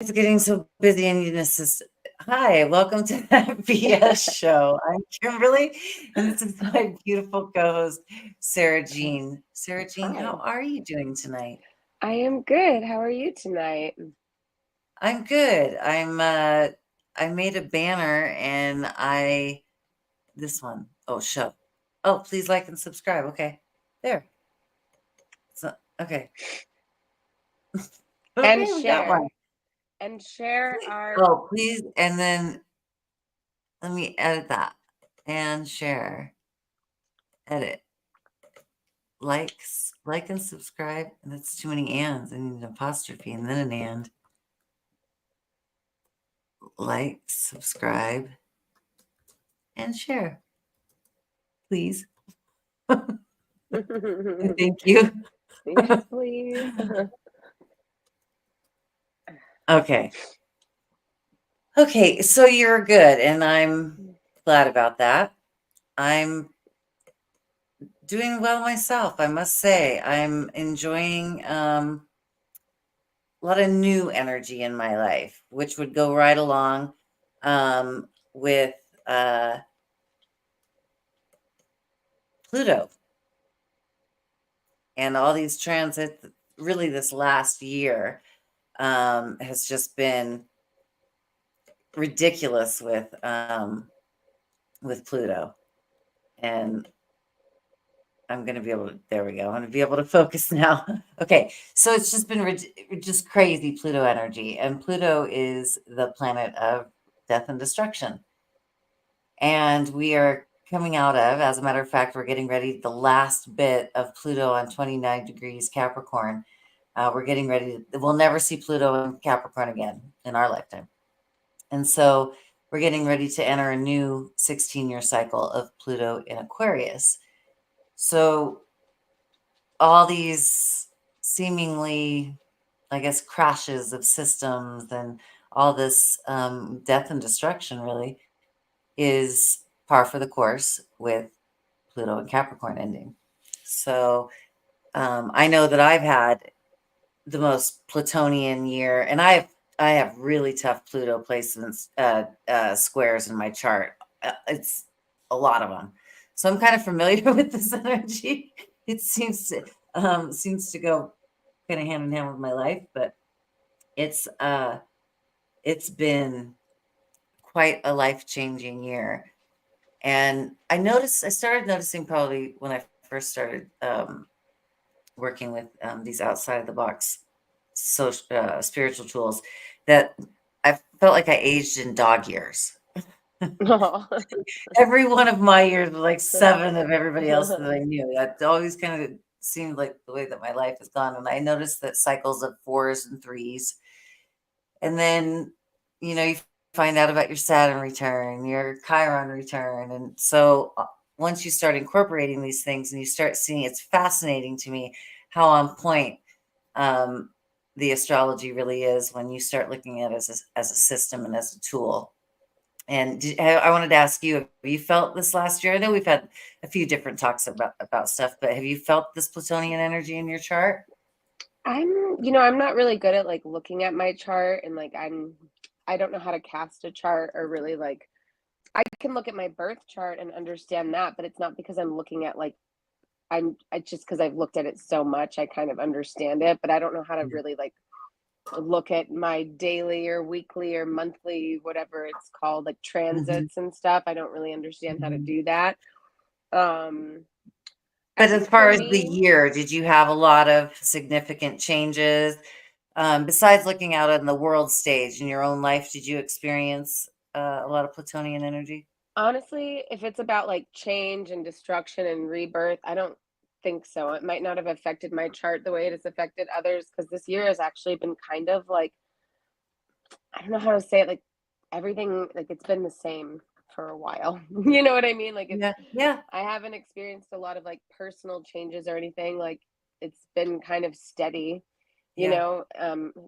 It's getting so busy and this is hi, welcome to that BS show. I'm Kimberly, and this is my beautiful co-host, Sarah Jean. Sarah Jean, how Hi, are you doing tonight? I am good. How are you tonight? I'm good. I made a banner and I this one. Oh, show. Oh, please like and subscribe. Okay. There. So, okay. And Okay, we got one. share. And share our. Oh, please, and then let me edit that and share. Edit. Like and subscribe. And that's too many ands. I need an apostrophe and then an and. Like, subscribe, and share, please. And thank you. Yes, please. Okay. Okay, so you're good, and I'm glad about that. I'm doing well myself, I must say. I'm enjoying a lot of new energy in my life, which would go right along with Pluto and all these transits. Really, this last year has just been ridiculous with Pluto, and I'm going to be able to. There we go. I'm going to be able to focus now. Okay, so it's just been just crazy Pluto energy, and Pluto is the planet of death and destruction, and we are coming out of. As a matter of fact, we're getting ready. The last bit of Pluto on 29 degrees Capricorn. We're getting ready. We'll never see Pluto in Capricorn again in our lifetime. And so we're getting ready to enter a new 16-year cycle of Pluto in Aquarius. So all these seemingly, I guess, crashes of systems and all this death and destruction really is par for the course with Pluto and Capricorn ending. So I know that I've had the most Plutonian year, and I have really tough Pluto placements, squares in my chart. It's a lot of them, so I'm kind of familiar with this energy. It seems to go kind of hand in hand with my life, but it's uh, it's been quite a life changing year. And I started noticing probably when I first started working with these outside of the box social spiritual tools that I felt like I aged in dog years. Oh. Every one of my years was like 7 of everybody else that I knew. That always kind of seemed like the way that my life has gone, and I noticed that cycles of 4s and 3s, and then, you find out about your Saturn return, your Chiron return, and so, once you start incorporating these things and you start seeing it's fascinating to me how on point um, the astrology really is when you start looking at it as a system and as a tool. And I wanted to ask you, have you felt this last year? I know we've had a few different talks about stuff, but have you felt this Plutonian energy in your chart? I'm not really good at like looking at my chart and I don't know how to cast a chart or really like I can look at my birth chart and understand that, but it's not because I'm looking at like I just because I've looked at it so much, I kind of understand it, but I don't know how to Yeah. really like look at my daily or weekly or monthly, whatever it's called, like Mhm, transits and stuff. I don't really understand how to mhm. do that. Um, I But as think for far as the me, year, did you have a lot of significant changes? Besides looking out on the world stage in your own life, did you experience a lot of Plutonian energy? honestly, if it's about like change and destruction and rebirth, I don't think so. It might not have affected my chart the way it has affected others because this year has actually been kind of like, I don't know how to say it, like everything, like it's been the same for a while. You know what I mean? Like Yeah, yeah, I haven't experienced a lot of like personal changes or anything. Like it's been kind of steady, yeah,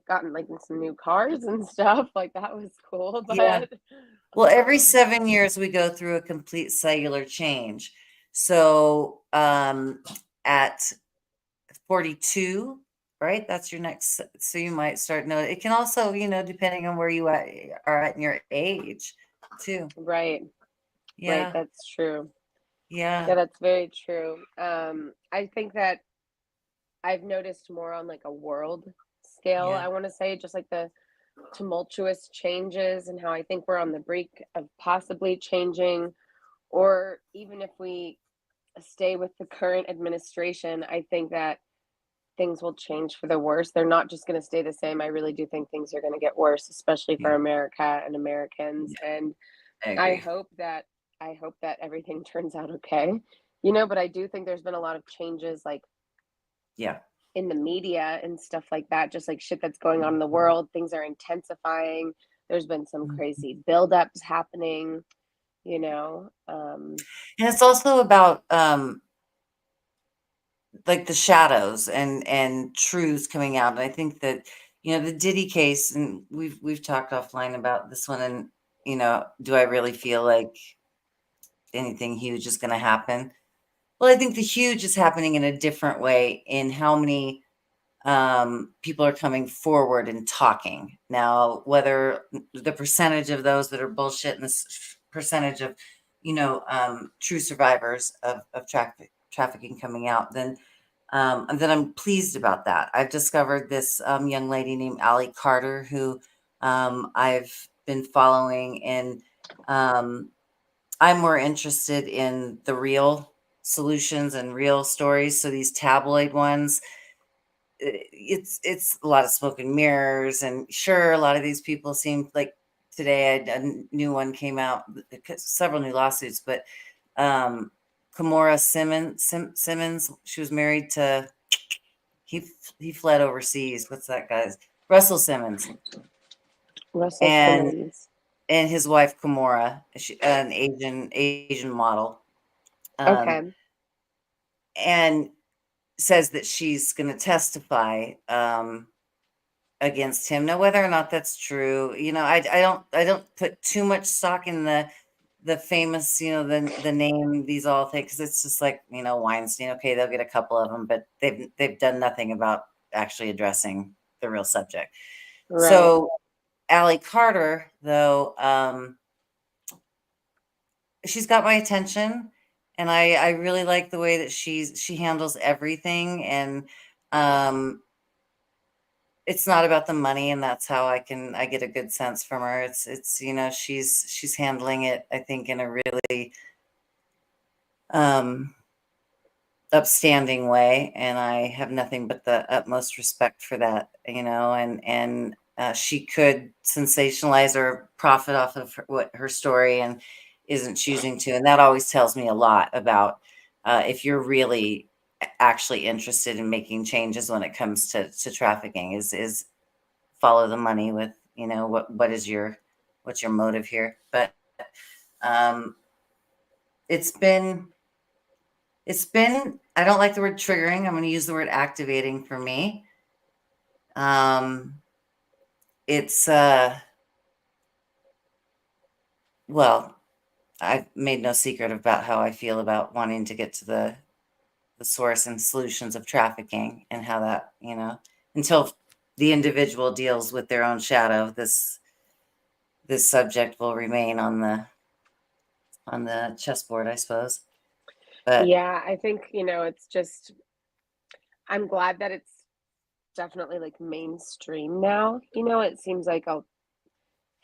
gotten like some new cars and stuff. Like that was cool. yeah. But Well, every um 7 years we go through a complete cellular change. So at 42. right? That's your next. So you might start noting. It can also, depending on where you are at in your age, too. Right. Right. Yeah, That's true. Yeah, yeah, that's very true. I think that I've noticed more on like a world scale, yeah. I want to say, just like the tumultuous changes and how I think we're on the brink of possibly changing, or even if we stay with the current administration, I think that things will change for the worse. They're not just going to stay the same. I really do think things are going to get worse, especially for Yeah, America and Americans. yeah, And I I agree. hope that I hope that everything turns out okay. But I do think there's been a lot of changes like Yeah. in the media and stuff like that, just like shit that's going on in the Mhm, world. Things are intensifying. There's been some mhm. crazy buildups happening, you know. And it's also about like the shadows and truths coming out. And I think that the Diddy case, and we've talked offline about this one. And do I really feel like anything huge is going to happen? Well, I think the huge is happening in a different way in how many people are coming forward and talking. Now, whether the percentage of those that are bullshit and the percentage of, true survivors of trafficking coming out, then I'm pleased about that. I've discovered this young lady named Allie Carter who I've been following, and um, I'm more interested in the real solutions and real stories. So these tabloid ones, it's a lot of smoke and mirrors, and sure, a lot of these people seem like today a new one came out, several new lawsuits, but um Kimora Simmons, she was married to he he fled overseas. What's that guy's? Russell Simmons. Russell and Simmons. and his wife Kimora, an Asian model, um Okay. and says that she's going to testify against him. Now, whether or not that's true, I don't put too much stock in the famous, the name these all things, because it's just like, Weinstein. Okay, they'll get a couple of them, but they've done nothing about actually addressing the real subject. Right. So Allie Carter, though, she's got my attention, and I really like the way that she handles everything, and um it's not about the money, and that's how I get a good sense from her. It's she's handling it, I think, in a really um upstanding way, and I have nothing but the utmost respect for that, and she could sensationalize or profit off of what her story, and isn't choosing to, and that always tells me a lot about if you're really actually interested in making changes when it comes to trafficking, is follow the money with, what's your motive here. But um it's been I don't like the word triggering. I'm going to use the word activating for me. um it's well, I've made no secret about how I feel about wanting to get to the source and solutions of trafficking, and how that, until the individual deals with their own shadow, this subject will remain on the chessboard, I suppose. But Yeah, I think, it's just I'm glad that it's definitely like mainstream now. It seems like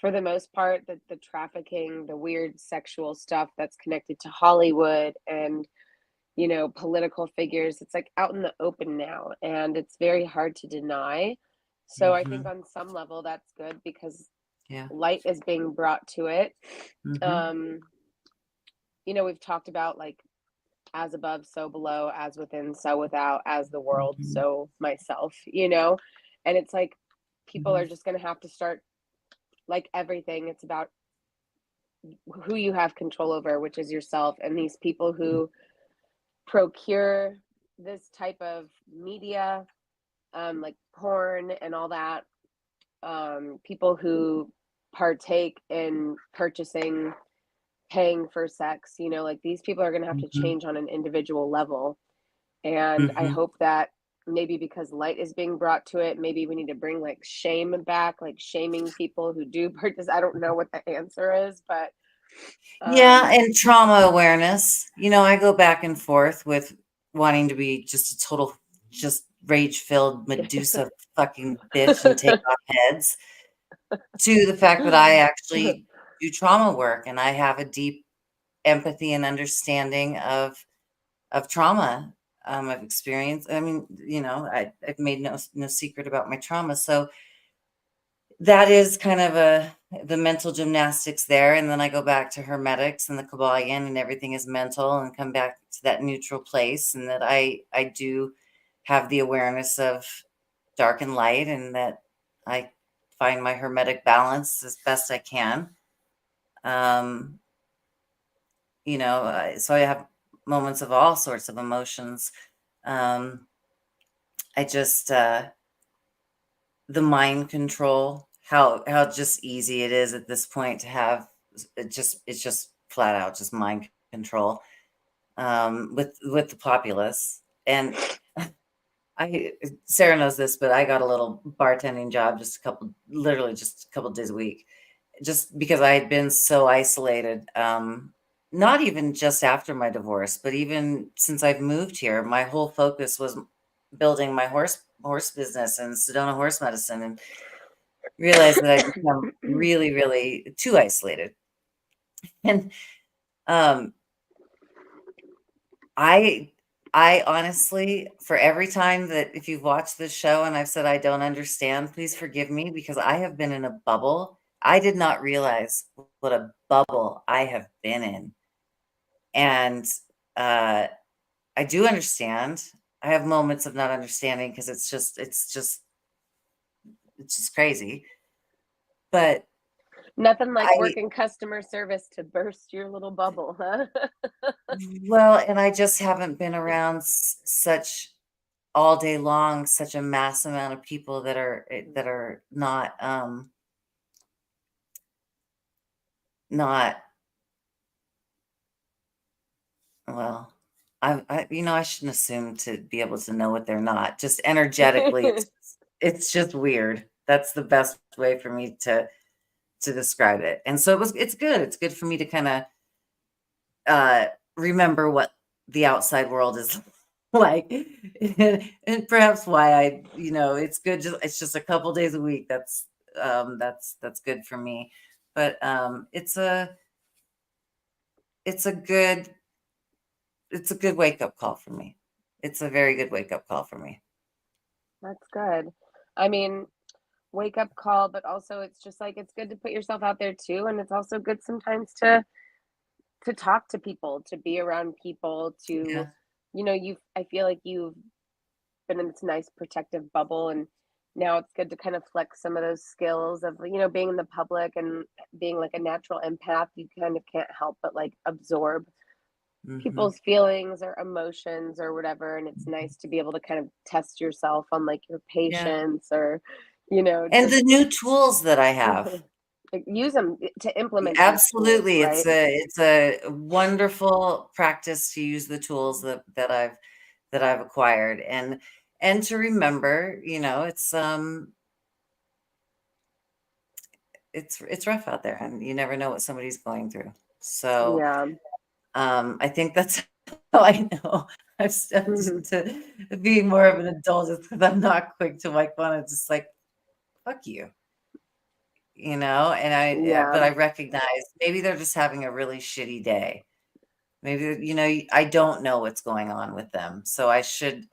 for the most part that the trafficking, the weird sexual stuff that's connected to Hollywood and political figures, it's like out in the open now and it's very hard to deny. So I think mhm, on some level that's good because yeah, light is being brought to it. mhm, Um, we've talked about like as above, so below, as within, so without, as the world, mhm, so myself, and it's like people mhm, are just going to have to start like everything. It's about who you have control over, which is yourself, and these people mhm, who procure this type of media, like porn and all that, people who partake in purchasing, paying for sex, like these people are going to have to mhm, change on an individual level. And I mhm, hope that maybe because light is being brought to it, maybe we need to bring like shame back, like shaming people who do practice. I don't know what the answer is, but Yeah, um and trauma awareness. I go back and forth with wanting to be just a total, just rage-filled Medusa fucking bitch and take off heads, to the fact that I actually do trauma work and I have a deep empathy and understanding of trauma. I've experienced. I mean, I've made no secret about my trauma, so that is kind of the mental gymnastics there. And then I go back to Hermetics and the Kabbalion, and everything is mental, and come back to that neutral place, and that I do have the awareness of dark and light, and that I find my Hermetic balance as best I can. Um, so I have moments of all sorts of emotions. Um, I just the mind control, how just easy it is at this point to have it's just flat out just mind control, with the populace. And I Sarah knows this, but I got a little bartending job literally just a couple days a week, just because I had been so isolated. Not even just after my divorce, but even since I've moved here, my whole focus was building my horse business and Sedona horse medicine, and realized that I'd become really, really too isolated. And um, I I honestly, for every time that, if you've watched this show and I've said I don't understand, please forgive me, because I have been in a bubble. I did not realize what a bubble I have been in. And uh, I do understand. I have moments of not understanding, because it's just crazy. But nothing like I working customer service to burst your little bubble, huh? well, and I just haven't been around such all day long, such a mass amount of people that are not well. I shouldn't assume to be able to know what they're not. Just energetically, it's just weird. That's the best way for me to describe it. And so it's good. It's good for me to kind of uh, remember what the outside world is like, and perhaps why it's good. It's just a couple days a week. That's good for me. But it's a good it's a good wake up call for me. It's a very good wake up call for me. That's good. I mean, wake up call, but also it's just like it's good to put yourself out there too, and it's also good sometimes to talk to people, to be around people, to Yeah. you I feel like you've been in this nice protective bubble, and now it's good to kind of flex some of those skills of being in the public and being like a natural empath. You kind of can't help but like absorb Hmm. people's feelings or emotions or whatever, and it's nice to be able to kind of test yourself on like your Yeah. patience, or And just the new tools that I have. like, use them to implement these tools, Absolutely. It's right? a wonderful practice to use the tools that I've acquired, and to remember, it's rough out there, and you never know what somebody's going through. So, Yeah. I think that's how I know I've stepped into being more of an adult, is because I'm not quick to like want to just like fuck you, and Yeah. but I recognize maybe they're just having a really shitty day. Maybe, I don't know what's going on with them. So I should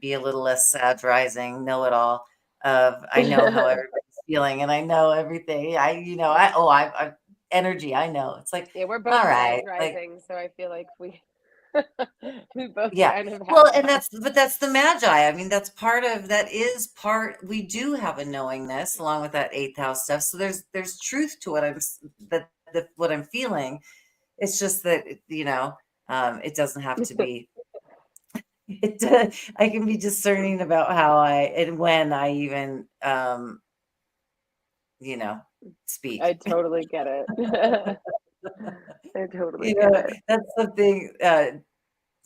be a little less satirizing, know it all of I know how everybody's feeling, and I know everything. I energy, I know. It's like, Yeah, we're both all Sag right, like, rising, so I feel like we we both yeah. kind of Well, have and that. that's the magi. I mean, that is part, we do have a knowingness along with that eighth house stuff. So there's truth to what I'm feeling. It's just that, it doesn't have to be. I can be discerning about how and when I even, you know, I speak. totally get it. I totally get it. That's something.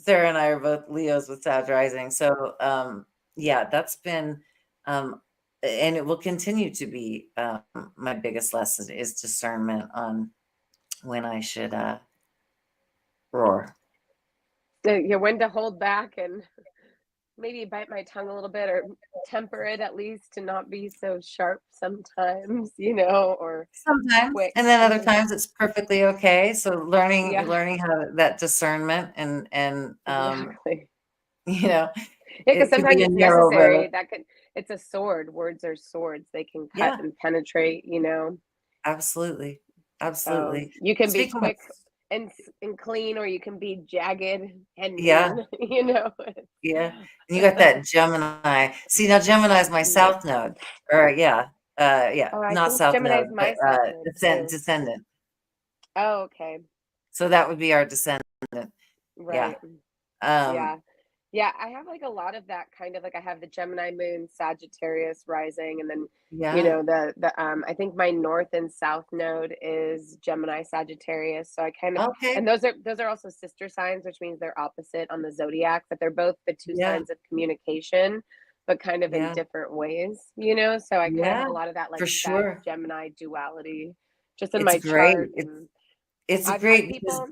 Sarah and I are both Leos with Sag rising, so yeah, that's been, and it will continue to be, my biggest lesson is discernment on when I should, roar. Yeah, when to hold back and maybe bite my tongue a little bit or temper it at least to not be so sharp sometimes, or Sometimes, quick. and then other times it's perfectly okay. So Yeah, learning how that discernment and, exactly. you know, Yeah, because it could sometimes be a it's narrow road. necessary. It's a sword. Words are swords. They can cut Yeah, and penetrate. absolutely, So absolutely. you can be Speaking of, quick and clean, or you can be jagged and yeah, mean. yeah, and you got that Gemini. See, now Gemini is my Yeah. south node, or yeah, Oh, I not think south Gemini is node, but my south node too. descendant. Oh, okay. So that would be our descendant. Yeah. Right. Um, Yeah. Yeah, I have like a lot of that kind of like I have the Gemini moon, Sagittarius rising, and then yeah. the I think my north and south node is Gemini Sagittarius. So I kind of Okay. and those are also sister signs, which means they're opposite on the zodiac, but they're both the two Yeah. signs of communication, but kind of in Yeah. different ways. So I kind of Yeah. have a lot of that like For Sag sure. Gemini duality just in It's my great. chart. And It's I've had great because people,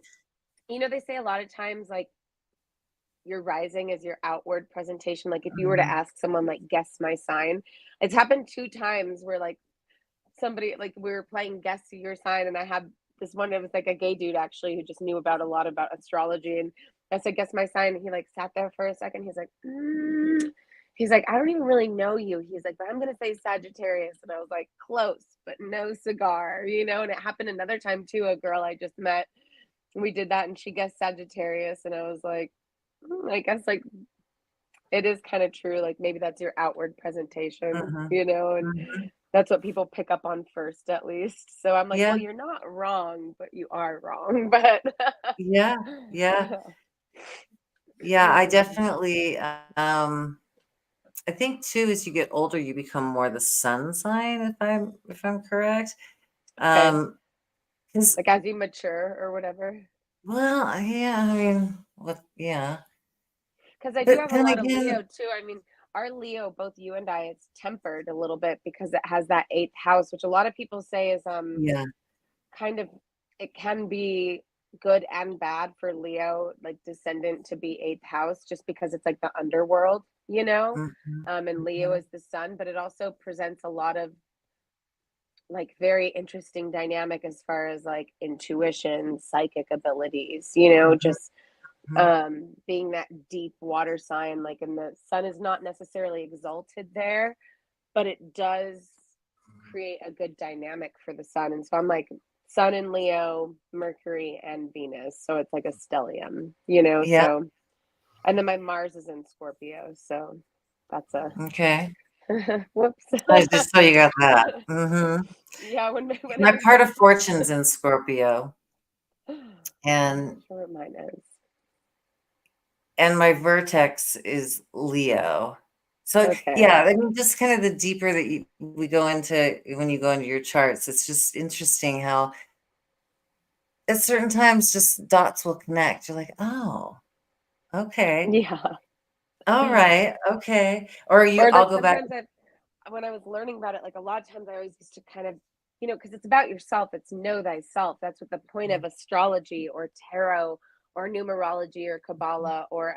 they say a lot of times like your rising is your outward presentation. Like if you were to mhm, ask someone like guess my sign, it's happened two times where like somebody like we were playing guess your sign, and I had this one. It was like a gay dude actually who just knew about a lot about astrology, and I said guess my sign, and he like sat there for a second. He's like, he's like, I don't even really know you. He's like, but I'm gonna say Sagittarius, and I was like, close, but no cigar. And it happened another time too. A girl I just met, we did that, and she guessed Sagittarius, and I was like, I guess like it is kind of true. Like maybe that's your outward presentation, mhm, and mhm. that's what people pick up on first, at least. So I'm like, Yeah. well, you're not wrong, but you are wrong. But Yeah. Yeah. yeah. Yeah. I definitely, I think too, as you get older, you become more the sun sign, if I'm correct. Okay. Um, because Like as you mature or whatever. well, yeah, I mean, what? Yeah, Because I do but have a then lot of Leo again, too. I mean, our Leo, both you and I, it's tempered a little bit because it has that eighth house, which a lot of people say is yeah. kind of it can be good and bad for Leo, like descendant to be eighth house, just because it's like the underworld. Mhm, And Leo mhm, is the sun, but it also presents a lot of like very interesting dynamic as far as like intuition, psychic abilities, mhm, just mhm. being that deep water sign, like, and the sun is not necessarily exalted there, but it does create a good dynamic for the sun. And so I'm like sun in Leo, Mercury, and Venus. So it's like a stellium. Yeah. So, and then my Mars is in Scorpio. So that's a Okay. whoops. I just so you got that. Hmm. Yeah, when My part everybody of fortune's in Scorpio, I'm not and sure what mine is. my vertex is Leo. So Okay. yeah, I mean, just kind of the deeper that we go into when you go into your charts, it's just interesting how at certain times just dots will connect. You're like, oh, okay, Yeah. all right, okay. Or Or I'll like go back. sometimes when I was learning about it, like a lot of times I always used to kind of, because it's about yourself. It's know thyself. That's what the point of astrology or tarot or numerology or Kabbalah or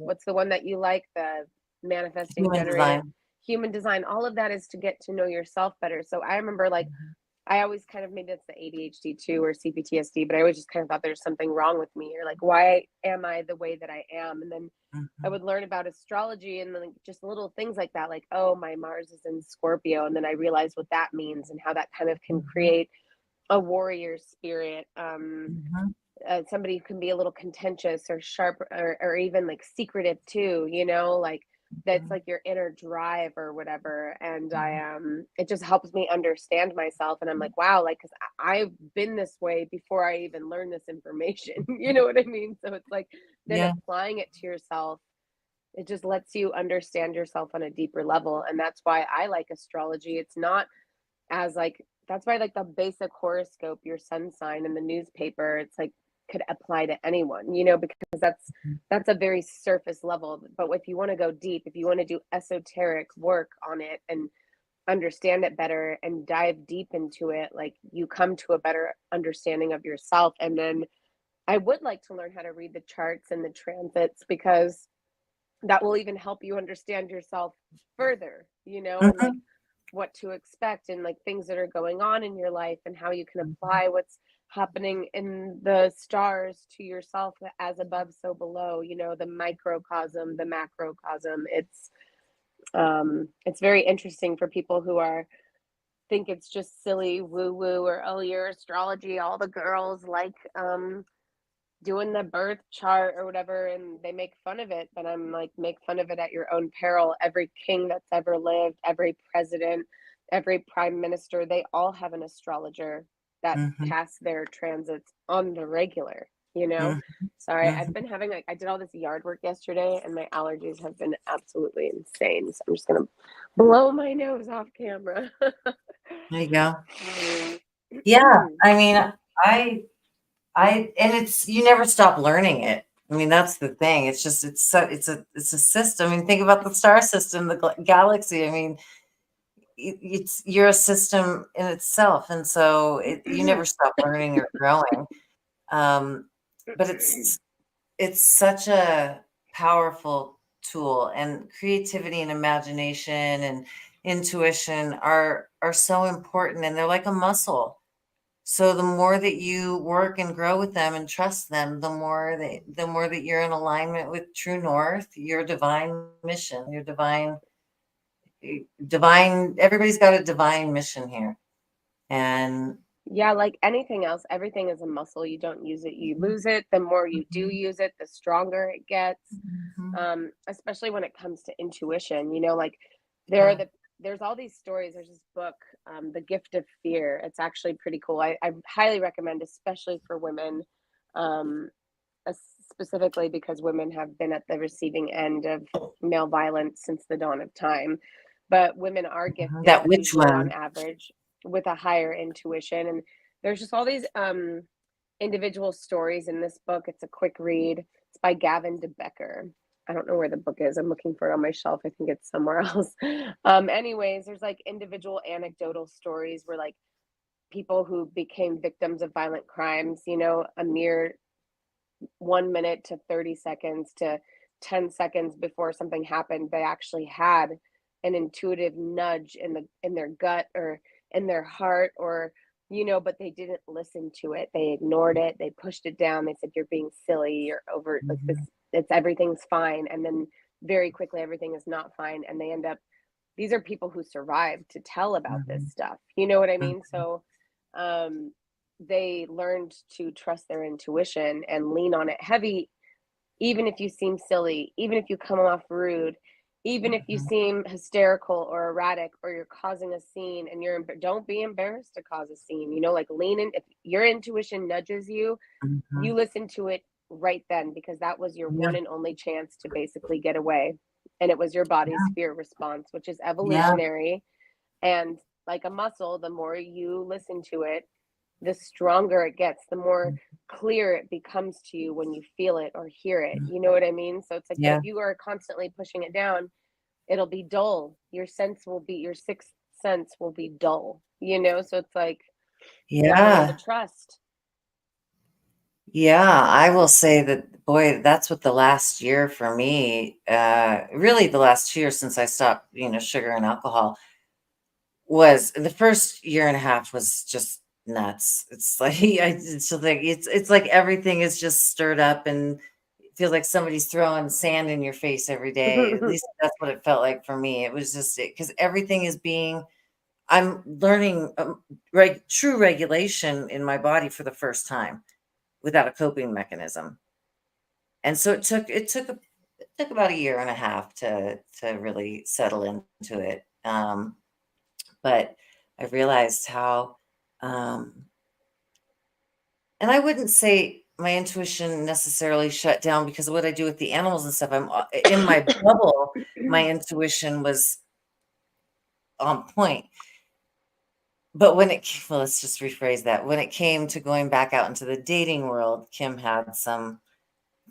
what's the one that you like? The manifesting Human generator, design. human design. All of that is to get to know yourself better. So I remember like Mhm, I always kind of maybe it's the ADHD too or CPTSD, but I always just kind of thought there's something wrong with me or like why am I the way that I am? And then I mhm, would learn about astrology and then just little things like that, like, oh, my Mars is in Scorpio. And then I realized what that means and how that kind of can mhm, create a warrior spirit. mhm. Somebody who can be a little contentious or sharp or even like secretive too, like that's Mhm, like your inner drive or whatever. And mhm. it just helps me understand myself. And I'm like, wow, like, cause I've been this way before I even learned this information. You know what I mean? So it's like then Yeah, applying it to yourself, it just lets you understand yourself on a deeper level. And that's why I like astrology. It's not as like, that's why like the basic horoscope, your sun sign in the newspaper, it's like could apply to anyone, because that's a very surface level. But if you want to go deep, if you want to do esoteric work on it and understand it better and dive deep into it, like, you come to a better understanding of yourself. And then I would like to learn how to read the charts and the transits, because that will even help you understand yourself further, and like Mhm. what to expect, and like things that are going on in your life, and how you can apply what's happening in the stars to yourself, as above so below, the microcosm, the macrocosm. It's very interesting for people who are think it's just silly woo woo, or, oh, your astrology, all the girls like doing the birth chart or whatever, and they make fun of it. But I'm like, make fun of it at your own peril. Every king that's ever lived, every president, every prime minister, they all have an astrologer that Mhm. casts their transits on the regular, Mhm. Sorry, I've Mhm. been having, like, I did all this yard work yesterday, and my allergies have been absolutely insane, so I'm just gonna blow my nose off camera. There you go. Yeah, I mean, and it's you never stop learning it. I mean, that's the thing. It's just it's a system. I mean, think about the star system, the galaxy. I mean, you're a system in itself, and so you never stop learning or growing. Um, but it's such a powerful tool, and creativity and imagination and intuition are so important, and they're like a muscle. So the more that you work and grow with them and trust them, the more that you're in alignment with true north, your divine mission, your divine, everybody's got a divine mission here. And Yeah, like anything else, everything is a muscle. You don't use it, you lose it. The more you do use it, the stronger it gets. Mhm. Especially when it comes to intuition, like, there are Yeah. the there's all these stories. There's this book, The Gift of Fear. It's actually pretty cool. I highly recommend, especially for women, um, specifically because women have been at the receiving end of male violence since the dawn of time. But women are gifted, That which usually on one? average, with a higher intuition. And there's just all these individual stories in this book. It's a quick read. It's by Gavin de Becker. I don't know where the book is. I'm looking for it on my shelf. I think it's somewhere else. Anyways, there's like individual anecdotal stories where, like, people who became victims of violent crimes, a mere 1 minute to 30 seconds to 10 seconds before something happened, they actually had an intuitive nudge in their gut, or in their heart, or, but they didn't listen to it. They ignored it. They pushed it down. They said, you're being silly, you're over, like, this, Mhm. it's, everything's fine. And then very quickly everything is not fine, and they end up, these are people who survived to tell about this Mhm. stuff. You know what I Mhm. mean? So um they learned to trust their intuition and lean on it heavy, even if you seem silly, even if you come off rude, even if you Mhm. seem hysterical or erratic, or you're causing a scene, and don't be embarrassed to cause a scene, like, lean in. If your intuition nudges you, you Mhm. listen to it right then, because that was your Yeah. one and only chance to basically get away. And it was your body's Yeah. fear response, which is Yeah. evolutionary. And like a muscle, the more you listen to it, the stronger it gets, the more clear it becomes to you when you feel it or hear it. You know what I mean? So it's like, but if Yeah. you are constantly pushing it down, it'll be dull. Your sixth sense will be dull, So it's like, you got to learn to Yeah. trust. Yeah, I will say that, boy, that's what the last year for me, really the last 2 years since I stopped, sugar and alcohol, was the first year and a half was just nuts. It's like it's like everything is just stirred up, and it feels like somebody's throwing sand in your face every day. At least that's what it felt like for me. It was just because everything is being I'm learning true regulation in my body for the first time without a coping mechanism. And so it took about a year and a half to really settle into it. But I realized how, um, and I wouldn't say my intuition necessarily shut down because of what I do with the animals and stuff. I'm in my bubble. My intuition was on point. but well, let's just rephrase that. When it came to going back out into the dating world, Kim had some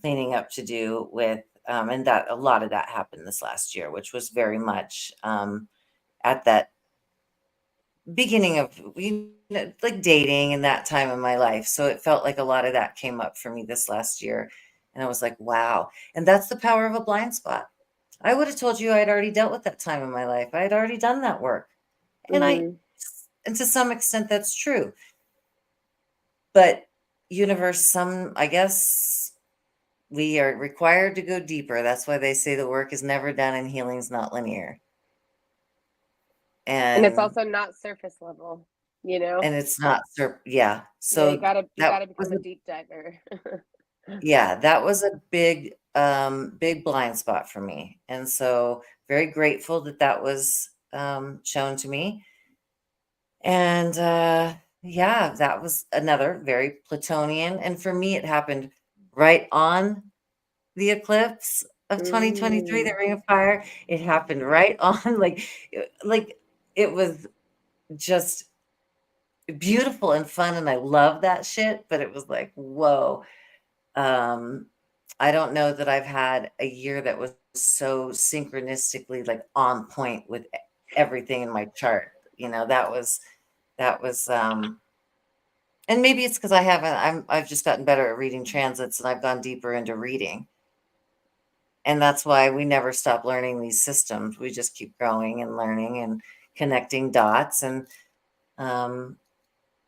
cleaning up to do with, and that a lot of that happened this last year, which was very much at that beginning of like dating and that time in my life. So it felt like a lot of that came up for me this last year, and I was like, wow. And that's the power of a blind spot. I would have told you I'd already dealt with that time in my life. I had already done that work, and Hmm. and to some extent, that's true. But universe, I guess we are required to go deeper. That's why they say the work is never done and healing's not linear. And it's And also not surface level, you know? and it's not yeah. Yeah, So you that gotta was become a deep diver. yeah, that was a big blind spot for me. And so very grateful that that was shown to me. And yeah, that was another very Plutonian. And for me, it happened right on the eclipse of 2023, the Mm. Ring of Fire. It happened right on, like it was just beautiful and fun, and I love that shit. But it was like, whoa. Um, I don't know that I've had a year that was so synchronistically like on point with everything in my chart. That was and maybe it's because I've just gotten better at reading transits and I've gone deeper into reading. And that's why we never stop learning these systems. We just keep growing and learning and connecting dots. And um,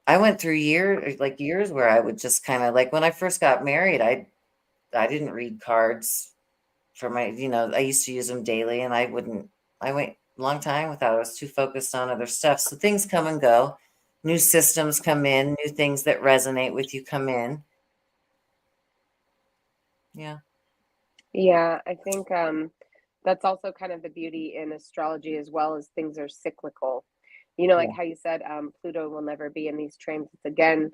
I went through years where I would just kind of like when I first got married, I didn't read cards for I used to use them daily and I went a long time without, I was too focused on other stuff. So things come and go. New systems come in, new things that resonate with you come in. Yeah. Yeah, I think that's also kind of the beauty in astrology as well as things are cyclical. You know, like Yeah. how you said, Pluto will never be in these transits again,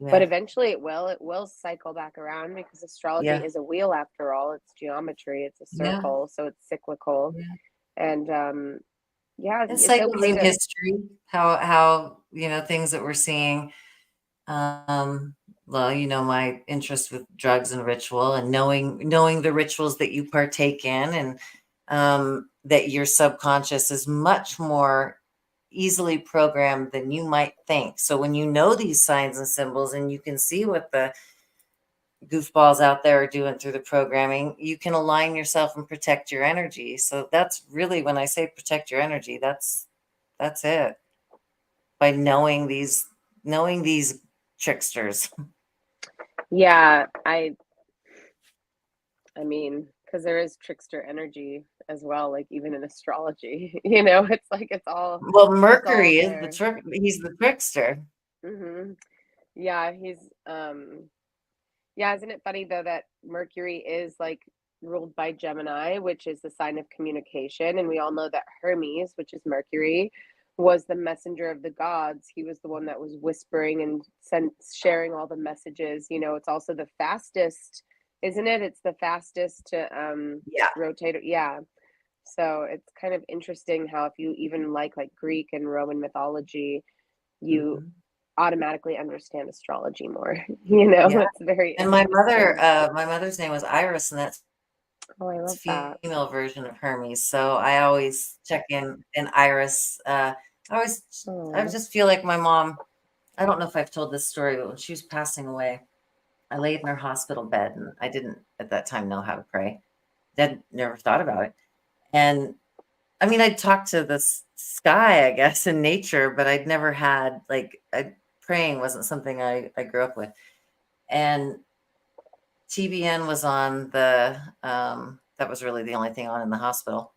but Yeah. eventually it will. It will cycle back around because astrology Yeah. is a wheel after all. It's geometry, it's a Yeah. circle, so it's cyclical. Yeah. And yeah, And it's cycles okay in to, history, how things that we're seeing. Um, well, my interest with drugs and ritual and knowing the rituals that you partake in, and that your subconscious is much more easily programmed than you might think. So when you know these signs and symbols and you can see what the goofballs out there are doing through the programming, you can align yourself and protect your energy. So that's really, when I say protect your energy, that's it. By knowing these tricksters. yeah, I mean, because there is trickster energy as well, like even in astrology, you know, it's like Well, it's all Mercury is there. he's the trickster. Hmm. Yeah, yeah, isn't it funny though that Mercury is like ruled by Gemini, which is the sign of communication, and we all know that Hermes, which is Mercury, was the messenger of the gods. He was the one that was whispering and sharing all the messages. You know, it's also the fastest, isn't it? It's the fastest to Yeah. rotate. Yeah. So it's kind of interesting how if you even like Greek and Roman mythology, you Mhm. automatically understand astrology more. You know, Yeah. it's very And my mother, interesting. my mother's name was Iris, and that's Oh, I love that. female version of Hermes. So I always check in Iris. I Oh. just feel like my mom. I don't know if I've told this story, but when she was passing away, I laid in her hospital bed, and I didn't at that time know how to pray. I'd never thought about it. And I mean, I'd talked to this sky, I guess, in nature, but I'd never had praying wasn't something I grew up with. And TBN was on that was really the only thing on in the hospital.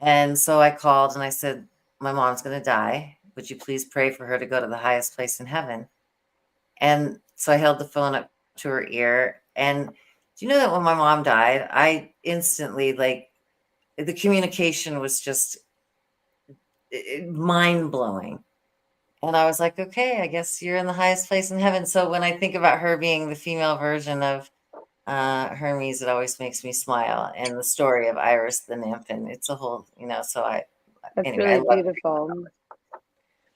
And so I called and I said, my mom's going to die. Would you please pray for her to go to the highest place in heaven? And so I held the phone up to her ear. And do you know that when my mom died, I instantly, like, the communication was just mind blowing. And I was like, okay, I guess you're in the highest place in heaven. So when I think about her being the female version of Hermes, it always makes me smile. And the story of Iris the nymph, and it's a whole, so That's anyway, I really love. beautiful.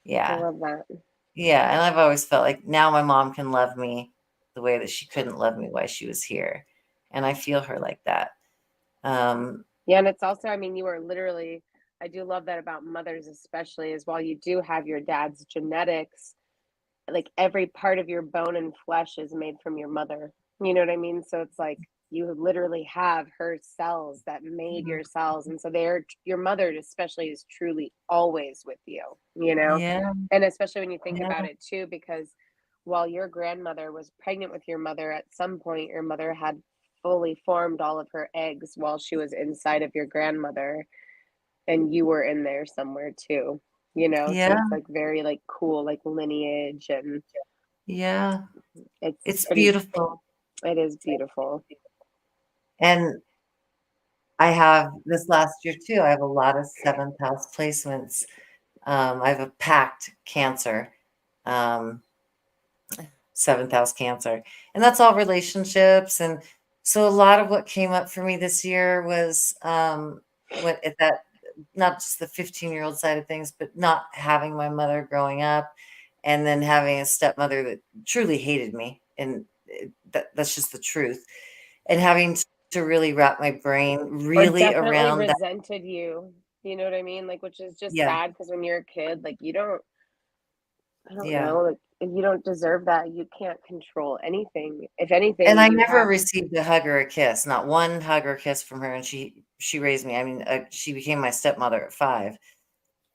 I Yeah. love that. Yeah. And I've always felt like now my mom can love me the way that she couldn't love me while she was here. And I feel her like that. Um, Yeah, and it's also, I mean, you are literally, I do love that about mothers, especially, is while you do have your dad's genetics, like every part of your bone and flesh is made from your mother. You know what I mean? So it's like you literally have her cells that made Mhm. your cells. And so they're, your mother especially is truly always with you, you know? Yeah. And especially when you think Yeah. about it too, because while your grandmother was pregnant with your mother, at some point your mother had fully formed all of her eggs while she was inside of your grandmother, and you were in there somewhere too, you know? So Yeah. it's like very like cool, like lineage, and Yeah. it's It's pretty, beautiful. it is beautiful. And I have this last year too, I have a lot of seventh house placements. I have a packed Cancer, um, seventh house Cancer, and that's all relationships. And so a lot of what came up for me this year was what at that not just the 15-year-old side of things, but not having my mother growing up, and then having a stepmother that truly hated me, and that's just the truth. And having to really wrap my brain Or really definitely around that. resented you. You know what I mean? Like, which is just Yeah, sad because when you're a kid, like you don't, I don't yeah. know, like if you don't deserve that. You can't control anything. If And anything, I you never have, received a hug or a kiss, not one hug or kiss from her, and she raised me. I mean, she became my stepmother at 5,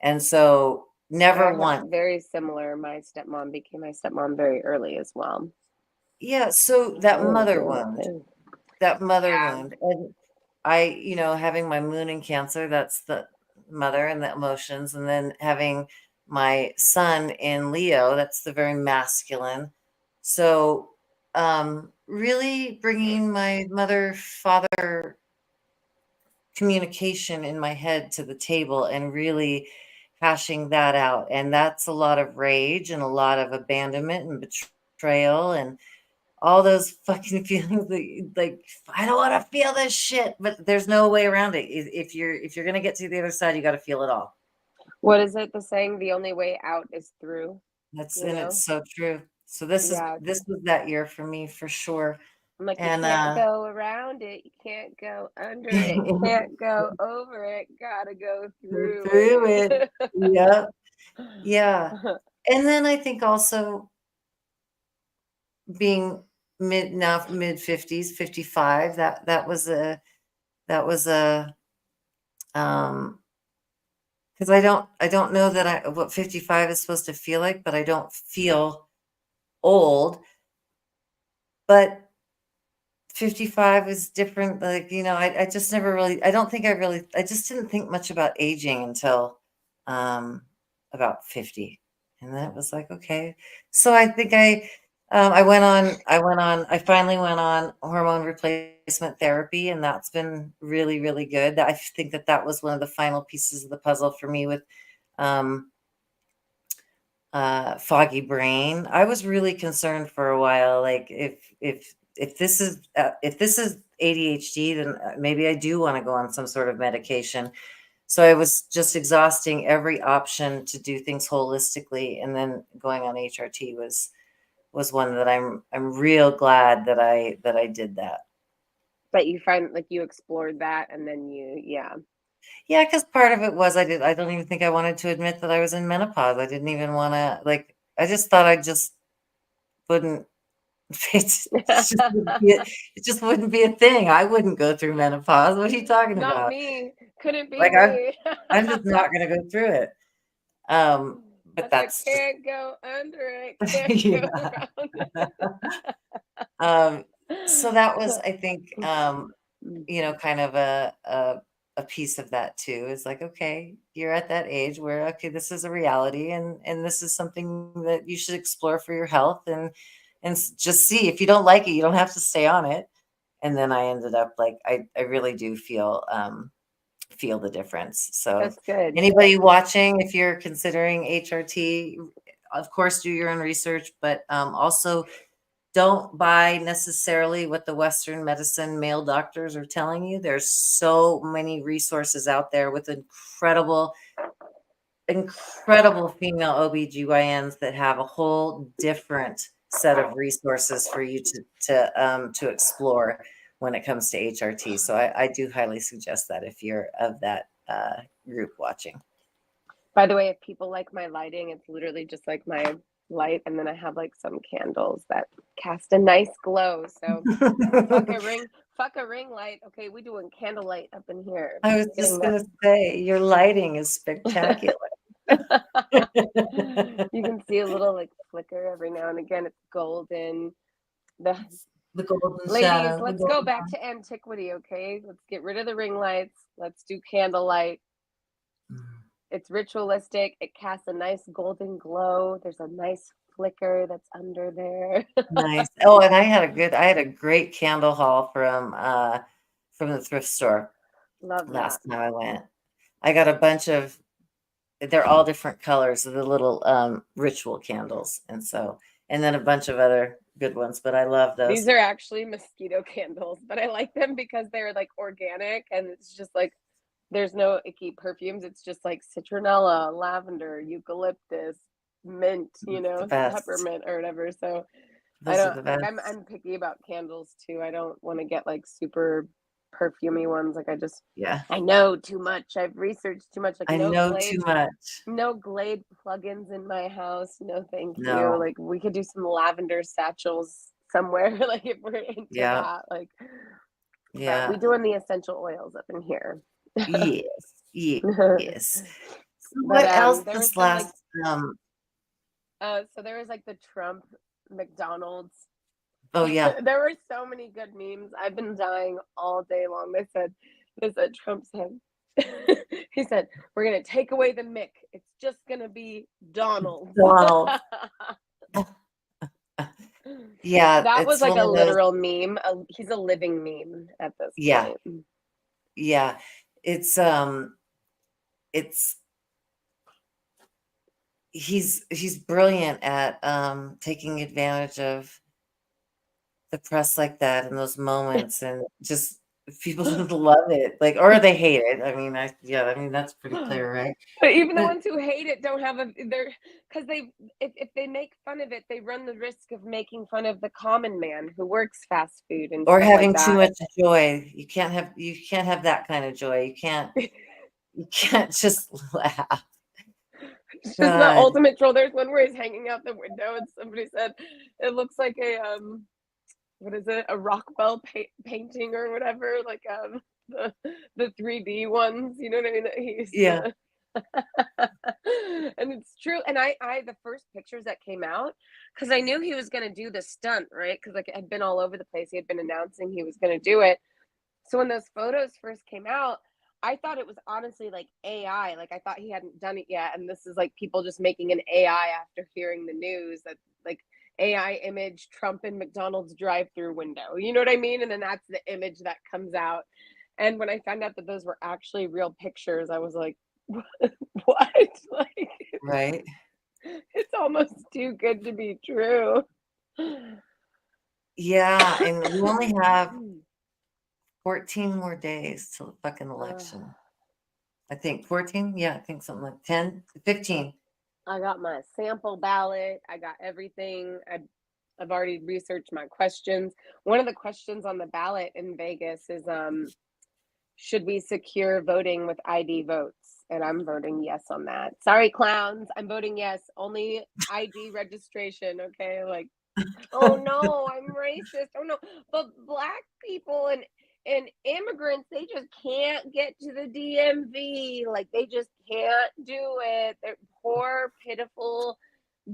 and so I never have once. very similar. My stepmom became my stepmom very early as well. Yeah, so I went through the whole thing. that mother Yeah. wound, and I, having my moon in Cancer, that's the mother and the emotions, and then having my son in Leo, that's the very masculine. So, really bringing my mother father communication in my head to the table and really hashing that out. And that's a lot of rage and a lot of abandonment and betrayal and all those fucking feelings that like I don't want to feel this shit, but there's no way around it. If you're gonna get to the other side, you got to feel it all. What is it? The saying, the only way out is through, That's you and know? it's so true. So this is Yeah. this was that year for me for sure. I'm like, you And can't go around it. You can't go under it. Can't go over it. Gotta go through through it. it. Yep. Yeah. And then I think also being mid 50s, 55, that was a um because I don't know that I what 55 is supposed to feel like, but I don't feel old. But 55 is different. Like, I just never really, I don't think I just didn't think much about aging until um, about 50. And then it was like, okay. So I think I finally went on hormone replacement therapy, and that's been really, really good. I think that was one of the final pieces of the puzzle for me with um, foggy brain. I was really concerned for a while, like if this is ADHD, then maybe I do want to go on some sort of medication. So I was just exhausting every option to do things holistically, and then going on HRT was one that I'm real glad that I did that. But you find like you explored that and then you, yeah. Yeah, because part of it was I don't even think I wanted to admit that I was in menopause. I didn't even want to, like, I just thought I just wouldn't. It just wouldn't be a thing. I wouldn't go through menopause. What are you talking Not about? me. Couldn't be Like, I'm me. I'm just not gonna go through it. But I said, that's just can't go under it. Can't go yeah. around Um, so that was, it. I think, kind of a piece of that too, is like, okay, you're at that age where, okay, this is a reality, and this is something that you should explore for your health, and just see. If you don't like it, you don't have to stay on it. And then I ended up like, I really do feel the difference. So That's good. anybody watching, if you're considering HRT, of course do your own research, but also don't buy necessarily what the Western medicine male doctors are telling you. There's so many resources out there with incredible incredible female OBGYNs that have a whole different set of resources for you to explore when it comes to HRT. So I do highly suggest that if you're of that group watching. By the way, if people like my lighting, it's literally just like my light, and then I have like some candles that cast a nice glow. So fuck a ring light. Okay, we doing candlelight up in here. I was just gonna say your lighting is spectacular. You can see a little like flicker every now and again. It's golden. The golden ladies, shadow. let's go back to antiquity, okay? Let's get rid of the ring lights. Let's do candlelight. It's ritualistic. It casts a nice golden glow. There's a nice flicker that's under there. Nice. Oh, and I had a great candle haul from the thrift store. Love last that. time I went. I got a bunch of, they're all different colors of the little ritual candles. And then a bunch of other good ones, but I love those. These are actually mosquito candles, but I like them because they're like organic, and it's just like, there's no icky perfumes. It's just like citronella, lavender, eucalyptus, mint, peppermint or whatever. So those are the best. like, I'm picky about candles too. I don't want to get like super perfumey ones. Like I know too much. I've researched too much. Like I know too much. No Glade plugins in my house. No, thank you. Like we could do some lavender satchels somewhere. Like if we're into that, like we doing the essential oils up in here. Yes. So what else this last? So there was like the Trump McDonald's. Oh yeah. There were so many good memes. I've been dying all day long. They said Trump said he said, we're gonna take away the Mick. It's just gonna be Donald. Yeah. That was like a literal meme. He's a living meme at this point. Yeah. It's he's brilliant at taking advantage of the press like that in those moments, and just people love it, like, or they hate it. I mean, that's pretty clear, right? But even the ones who hate it don't have because if they make fun of it, they run the risk of making fun of the common man who works fast food and or stuff having like too much joy. You can't have that kind of joy. You can't just laugh. It's just the ultimate troll. There's one where he's hanging out the window, and somebody said it looks like a what is it? A Rockwell painting or whatever, like the 3D ones. You know what I mean? And it's true. And I the first pictures that came out, because I knew he was going to do the stunt, right? Because like it had been all over the place. He had been announcing he was going to do it. So when those photos first came out, I thought it was honestly like AI. Like I thought he hadn't done it yet, and this is like people just making an AI after hearing the news that like AI image Trump in McDonald's drive-through window. You know what I mean? And then that's the image that comes out. And when I found out that those were actually real pictures, I was like, what? Like, right? It's almost too good to be true. Yeah, and we only have 14 more days till the fucking election. I think 14. Yeah, I think something like 10, 15. I got my sample ballot. I got everything. I've already researched my questions. One of the questions on the ballot in Vegas is should we secure voting with ID votes? And I'm voting yes on that. Sorry, clowns. I'm voting yes. Only ID registration, okay? Like, oh no, I'm racist. Oh no. But Black people and immigrants, they just can't get to the DMV. Like, they just can't do it. They're poor, pitiful,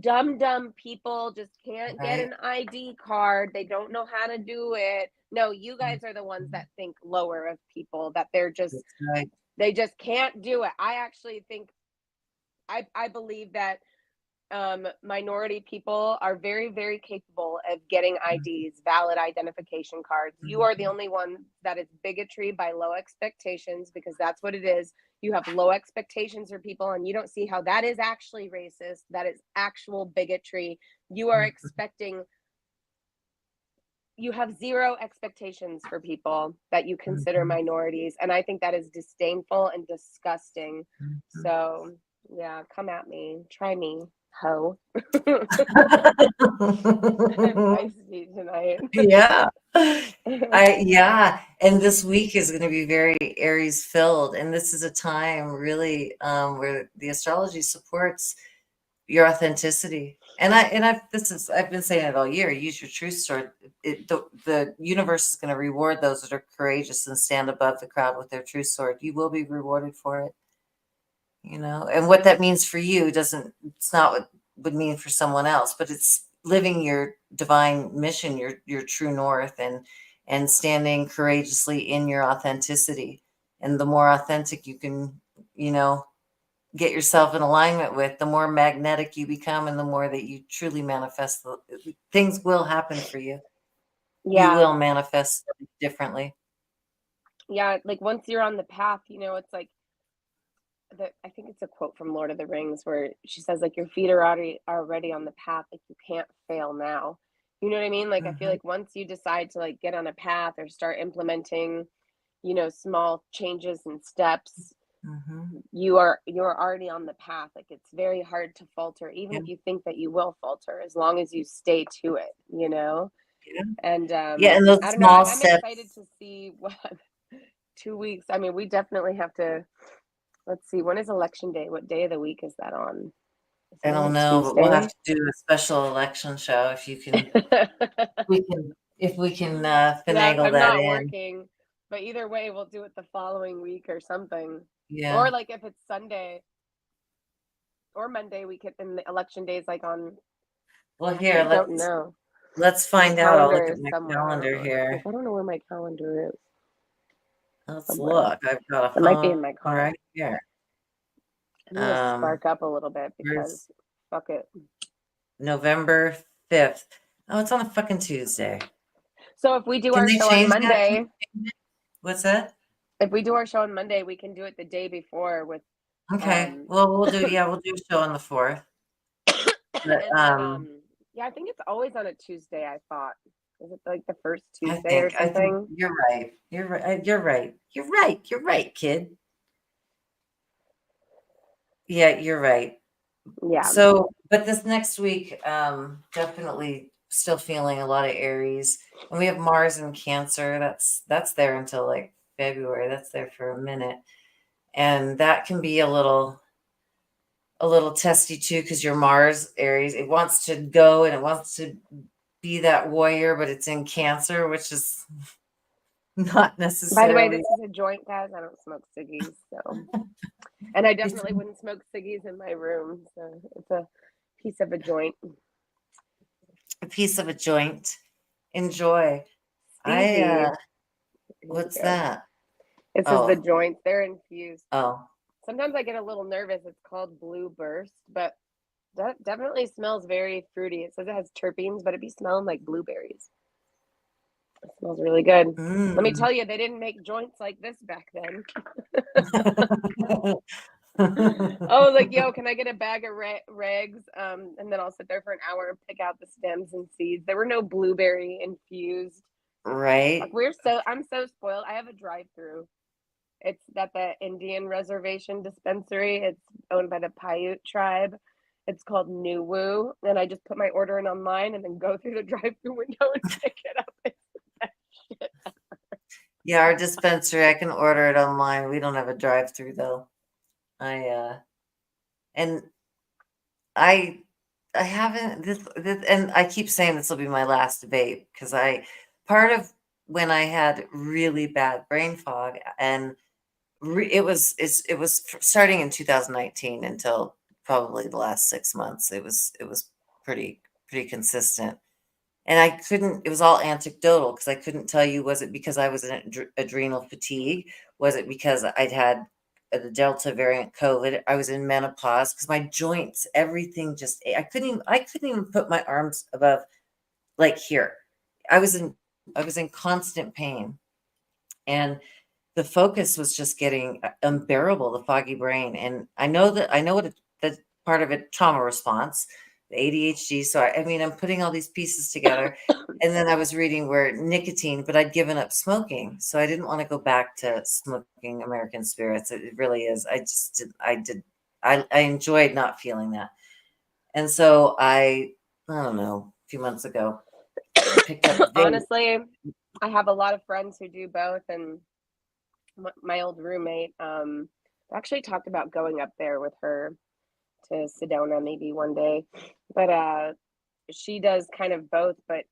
dumb people just can't get an ID card. They don't know how to do it. No, you guys are the ones that think lower of people, that they're just they just can't do it. I actually think I believe that minority people are very, very capable of getting IDs, valid identification cards. You are the only one that is bigotry by low expectations, because that's what it is. You have low expectations for people, and you don't see how that is actually racist. That is actual bigotry. You are expecting, you have zero expectations for people that you consider minorities. And I think that is disdainful and disgusting. So Yeah, come at me. Try me, ho. I'm feisty tonight. Yeah. Yeah. And this week is going to be very Aries filled. And this is a time really where the astrology supports your authenticity. And I've been saying it all year. Use your truth sword. The universe is going to reward those that are courageous and stand above the crowd with their truth sword. You will be rewarded for it. And what that means for you it's not what would mean for someone else, but it's living your divine mission, your true north, and standing courageously in your authenticity. And the more authentic you can, get yourself in alignment with, the more magnetic you become, and the more that you truly manifest, things will happen for you. You Yeah. will manifest differently. Yeah, like once you're on the path, it's like I think it's a quote from Lord of the Rings where she says like your feet are already on the path, like you can't fail now. You know what I mean? Like I feel Hmm. like once you decide to like get on a path or start implementing, small changes and steps, Hmm. you're already on the path. Like it's very hard to falter, even Yeah. if you think that you will falter, as long as you stay to it. Yeah. And Yeah. And those I don't know, small I'm excited steps. to see what 2 weeks. I mean, we definitely have to. Let's see, when is election day? What day of the week is that on? Is I it on don't a know, but we'll have Tuesday? to do a special election show if we can Yeah, finagle I'm that not in. working, but either way, we'll do it the following week or something. Or Yeah. like if it's Sunday or Monday, we could, and the election day is like on, Well, I here, actually don't know. let's My find out. I'll look calendar at is my somewhere. calendar Like, here. I don't know where my calendar is. Let's Somewhere. look. I've got a It might be in phone my car. right here. I'm gonna Um, spark up a little bit because where's fuck it. November 5th? Oh, it's on a fucking Tuesday. So if we do Can our they show on change that? Monday, What's that? if we do our show on Monday, we can do it the day before with Okay. um Well, we'll do a show on the 4th. But and then yeah, I think it's always on a Tuesday, I thought. Is it like the first Tuesday or I think something? you're right. You're right. You're right. You're right. You're right, kid. Yeah, you're right. Yeah. So, but this next week, definitely still feeling a lot of Aries, and we have Mars in Cancer. That's there until like February. That's there for a minute, and that can be a little testy too, because your Mars Aries, it wants to go and it wants to be that warrior, but it's in Cancer, which is not By the way, necessarily. this is a joint, guys. I don't smoke ciggies, so and I It's definitely wouldn't smoke ciggies in my room. So it's a piece of a joint. a piece of a joint. Enjoy. I Steezy. Here we What's go. that? This is the Oh, joints. They're infused. oh. Sometimes I get a little nervous. It's called Blue Burst, but that definitely smells very fruity. It says it has terpenes, but it be smelling like blueberries. It smells really good. Let me Mm. tell you, they didn't make joints like this back then. I was like, yo, can I get a bag of rags? And then I'll sit there for an hour and pick out the stems and seeds. There were no blueberry infused. Like Right? I'm so spoiled. I have a drive-through. It's at the Indian Reservation Dispensary. It's owned by the Paiute tribe. It's called New Woo. And I just put my order in online and then go through the drive-through window and pick it up. It's the best shit. Yeah, our dispensary, I can order it online. We don't have a drive-through though. And I I haven't this and I keep saying this will be my last debate because I part of when I had really bad brain fog and it was starting in 2019 until probably the last 6 months. It was pretty consistent. And I couldn't, it was all anecdotal because I couldn't tell you, was it because I was in adrenal fatigue? Was it because I'd had the Delta variant COVID? I was in menopause because my joints, everything just, I couldn't even put my arms above like here. I was in, I was in constant pain. And the focus was just getting unbearable, the foggy brain. And I know what that part of it, trauma response, the ADHD. So I mean, I'm putting all these pieces together. And then I was reading where nicotine, but I'd given up smoking. So I didn't want to go back to smoking American spirits. It really is. I just did, I did. I enjoyed not feeling that. And so I don't know, a few months ago, picked up vape. Honestly, I have a lot of friends who do both, and my old roommate actually talked about going up there with her to Sedona maybe one day, but she does kind of both. But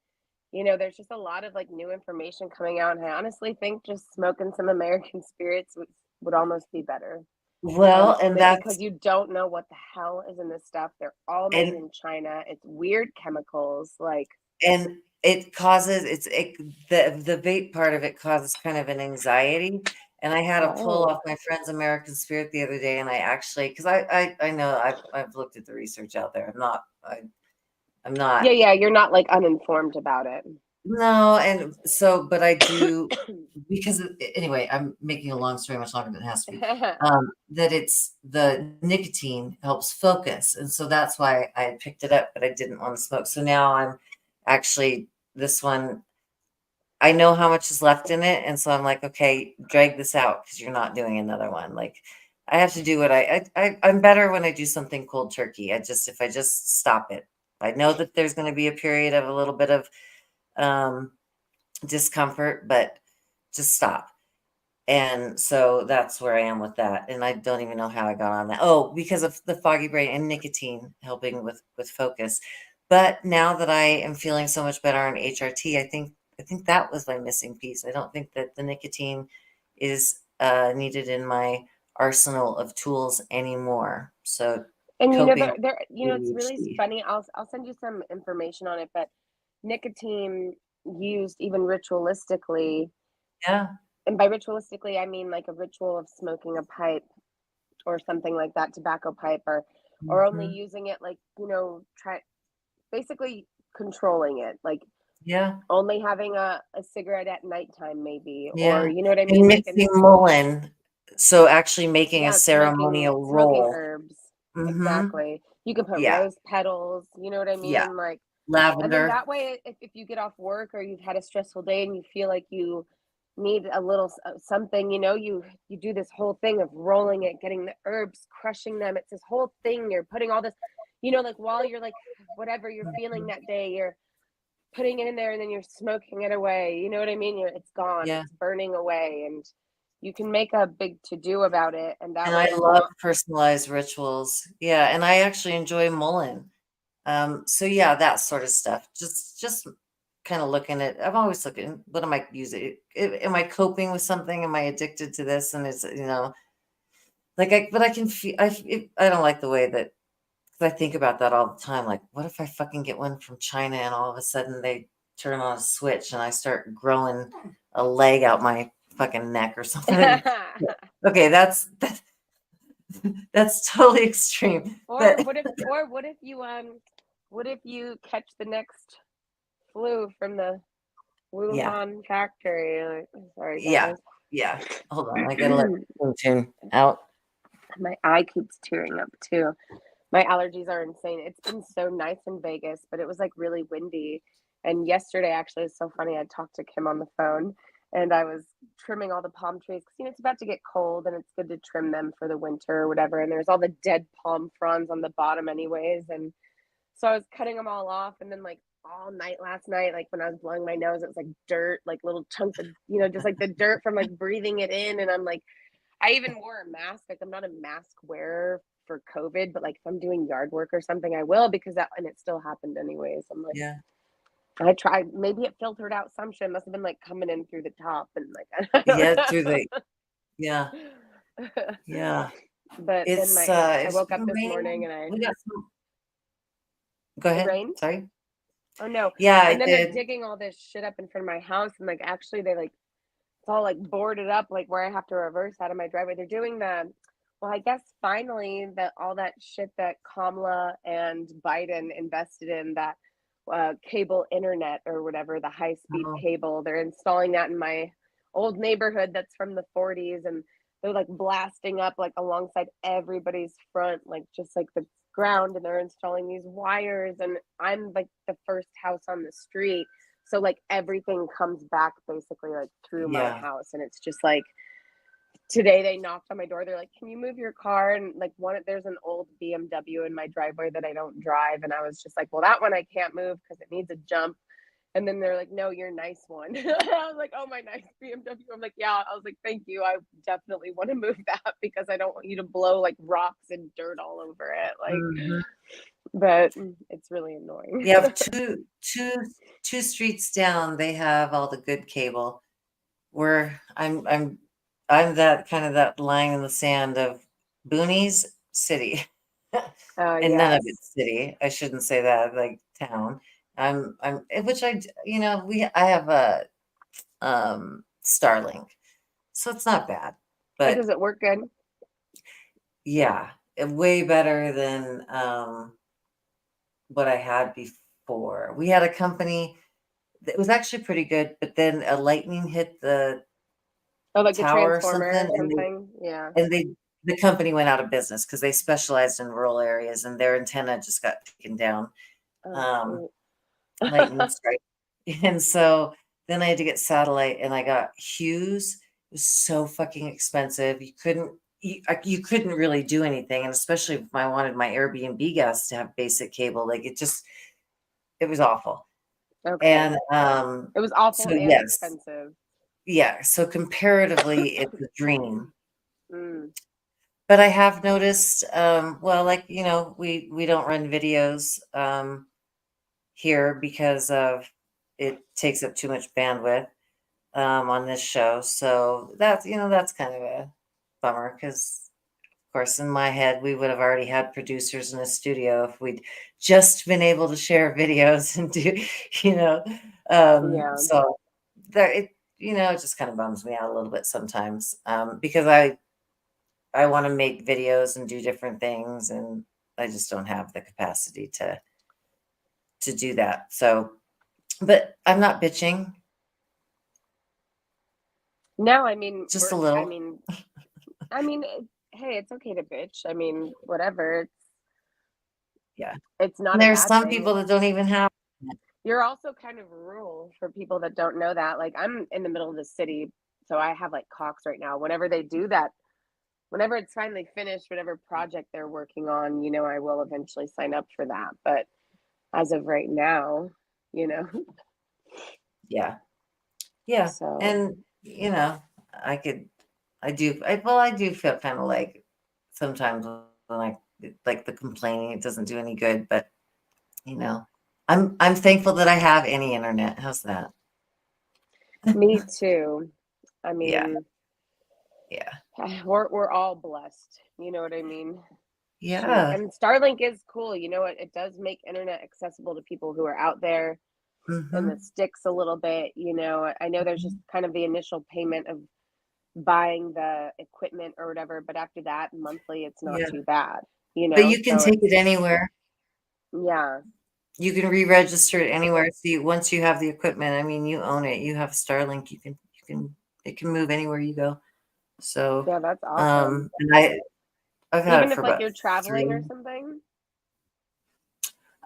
there's just a lot of like new information coming out, and I honestly think just smoking some American spirits would almost be better. Well, and Because you don't know what the hell is in this stuff. They're all made and in China. It's weird chemicals, like and it causes the vape part of it causes kind of an anxiety. And I had a pull oh off my friend's American Spirit the other day, and I actually, because I know I've looked at the research out there. I'm not. yeah, you're not like uninformed about it. No, and so, but I do, because anyway, I'm making a long story much longer than it has to be. That it's the nicotine helps focus, and so that's why I picked it up, but I didn't want to smoke. So now I'm actually this one. I know how much is left in it, and so I'm like, okay, drag this out because you're not doing another one. Like I have to do what I'm better when I do something cold turkey. If I just stop it, I know that there's going to be a period of a little bit of um, discomfort, but just stop. And so that's where I am with that. And I don't even know how I got on that. Oh, because of the foggy brain and nicotine helping with focus. But now that I am feeling so much better on HRT, I think that was my missing piece. I don't think that the nicotine is needed in my arsenal of tools anymore. So And coping there with it's really ADHD. funny. I'll send you some information on it, but nicotine used even ritualistically, Yeah. and by ritualistically I mean like a ritual of smoking a pipe or something like that, tobacco pipe, or only Hmm. using it like, try basically controlling it, like Yeah. only having a cigarette at nighttime maybe, or Yeah. you know what I And mean, like, and mixing Mullen. So actually making a yeah, smoking ceremonial smoking roll. herbs. Mhm. Exactly. You can put Yeah. rose petals, you know what I Yeah. mean? Like, and then Lavender. that way, if you get off work or you've had a stressful day and you feel like you need a little something, you do this whole thing of rolling it, getting the herbs, crushing them. It's this whole thing. You're putting all this, like while you're like whatever you're feeling Mhm. that day, you're putting it in there and then you're smoking it away. You know what I mean? It's gone. Yeah. It's burning away, and you can make a big to do about it, and that And way I it's love not. personalized rituals. Yeah, and I actually enjoy Mullen. So yeah, that sort of stuff. Just kind of looking at, I'm always looking, what am I using? Am I coping with something? Am I addicted to this? And like but I can feel, I don't like the way that, 'cause I think about that all the time. Like, what if I fucking get one from China and all of a sudden they turn on a switch and I start growing a leg out my fucking neck or something? Okay, that's totally extreme. or But what if or what if you catch the next flu from the yeah, Wuhan factory? Like, sorry yeah, guys. yeah. Hold on, I gotta let the tune out. My eye keeps tearing up too. My allergies are insane. It's been so nice in Vegas, but it was like really windy. And yesterday, actually, it's so funny. I talked to Kim on the phone, and I was trimming all the palm trees because it's about to get cold and it's good to trim them for the winter or whatever. And there's all the dead palm fronds on the bottom, anyways. And so I was cutting them all off, and then like all night last night, like when I was blowing my nose, it was like dirt, like little chunks of, just like the dirt from like breathing it in. And I'm like, I even wore a mask. Like I'm not a mask wearer for COVID, but like if I'm doing yard work or something, I will because and it still happened anyways. I'm like, Yeah, I tried. Maybe it filtered out some shit. It must have been like coming in through the top and like I yeah, don't through the yeah, know. yeah. But then I It's woke up been this morning raining. and We got some. Go it ahead. rained. Sorry. Oh no. Yeah, I And then they're did. digging all this shit up in front of my house and like actually they like it's all like boarded up like where I have to reverse out of my driveway. They're doing well, I guess finally that all that shit that Kamala and Biden invested in, that cable internet or whatever, the high speed Oh, cable, they're installing that in my old neighborhood that's from the 40s, and they're like blasting up like alongside everybody's front, like just like the ground, and they're installing these wires, and I'm like the first house on the street, so like everything comes back basically like through my yeah. house, and it's just like today they knocked on my door. They're like, "Can you move your car?" And like there's an old BMW in my driveway that I don't drive, and I was just like, "Well, that one I can't move because it needs a jump." And then they're like, "No, your nice one." I was like, "Oh, my nice BMW." I'm like, "Yeah." I was like, "Thank you. I definitely want to move that because I don't want you to blow like rocks and dirt all over it." Like, Mhm. but it's really annoying. You have two streets down, they have all the good cable. Where I'm that kind of that line in the sand of boonies, city. And none of Yes. it's city. I shouldn't say that, like town. Which I have a Starlink, so it's not bad. Oh, But does it work good? yeah, way better than what I had before. We had a company that was actually pretty good, but then a lightning hit the Oh, like the tower or transformer something, or something? Yeah. and the company went out of business because they specialized in rural areas, and their antenna just got taken down. Oh, Um, shoot. lightning strike. And so then I had to get satellite, and I got Hughes. It was so fucking expensive. You couldn't really do anything, and especially if I wanted my Airbnb guests to have basic cable, like it was awful. Okay. And It was awful so and yes, expensive. yeah. So comparatively, it's a dream. Mm. But I have noticed, well, like, we don't run videos here because of it takes up too much bandwidth on this show. So that's kind of a bummer because, of course, in my head, we would have already had producers in a studio if we'd just been able to share videos and do, you know, Yeah. so it just kind of bums me out a little bit sometimes because I want to make videos and do different things, and I just don't have the capacity to do that. So, but I'm not bitching, No, I mean, just a little. hey, it's okay to bitch. I mean, whatever. Yeah. It's not And a there's bad some thing. people that don't even have it. You're also kind of rural for people that don't know that. Like I'm in the middle of the city, so I have like Cox right now. Whenever they do that, whenever it's finally finished, whatever project they're working on, I will eventually sign up for that. But as of right now, you know. Yeah. Yeah. So And I could I do feel kind of like sometimes when I like the complaining, it doesn't do any good, but you know, I'm thankful that I have any internet. How's that? me too. I Yeah. mean, Yeah. we're all blessed. You know what I mean? Shoot. Yeah. And Starlink is cool. You know what? It does make internet accessible to people who are out there in the Mhm. sticks a little bit. I know there's just Mhm. kind of the initial payment of buying the equipment or whatever, but after that, monthly, it's not Yeah. too bad, But you can So take it anywhere. yeah. You can re-register it anywhere. See, once you have the equipment, I mean, you own it. You have Starlink. It can move anywhere you go. So, Yeah, that's awesome. and I've had it Even for if like about you're traveling or 3. something.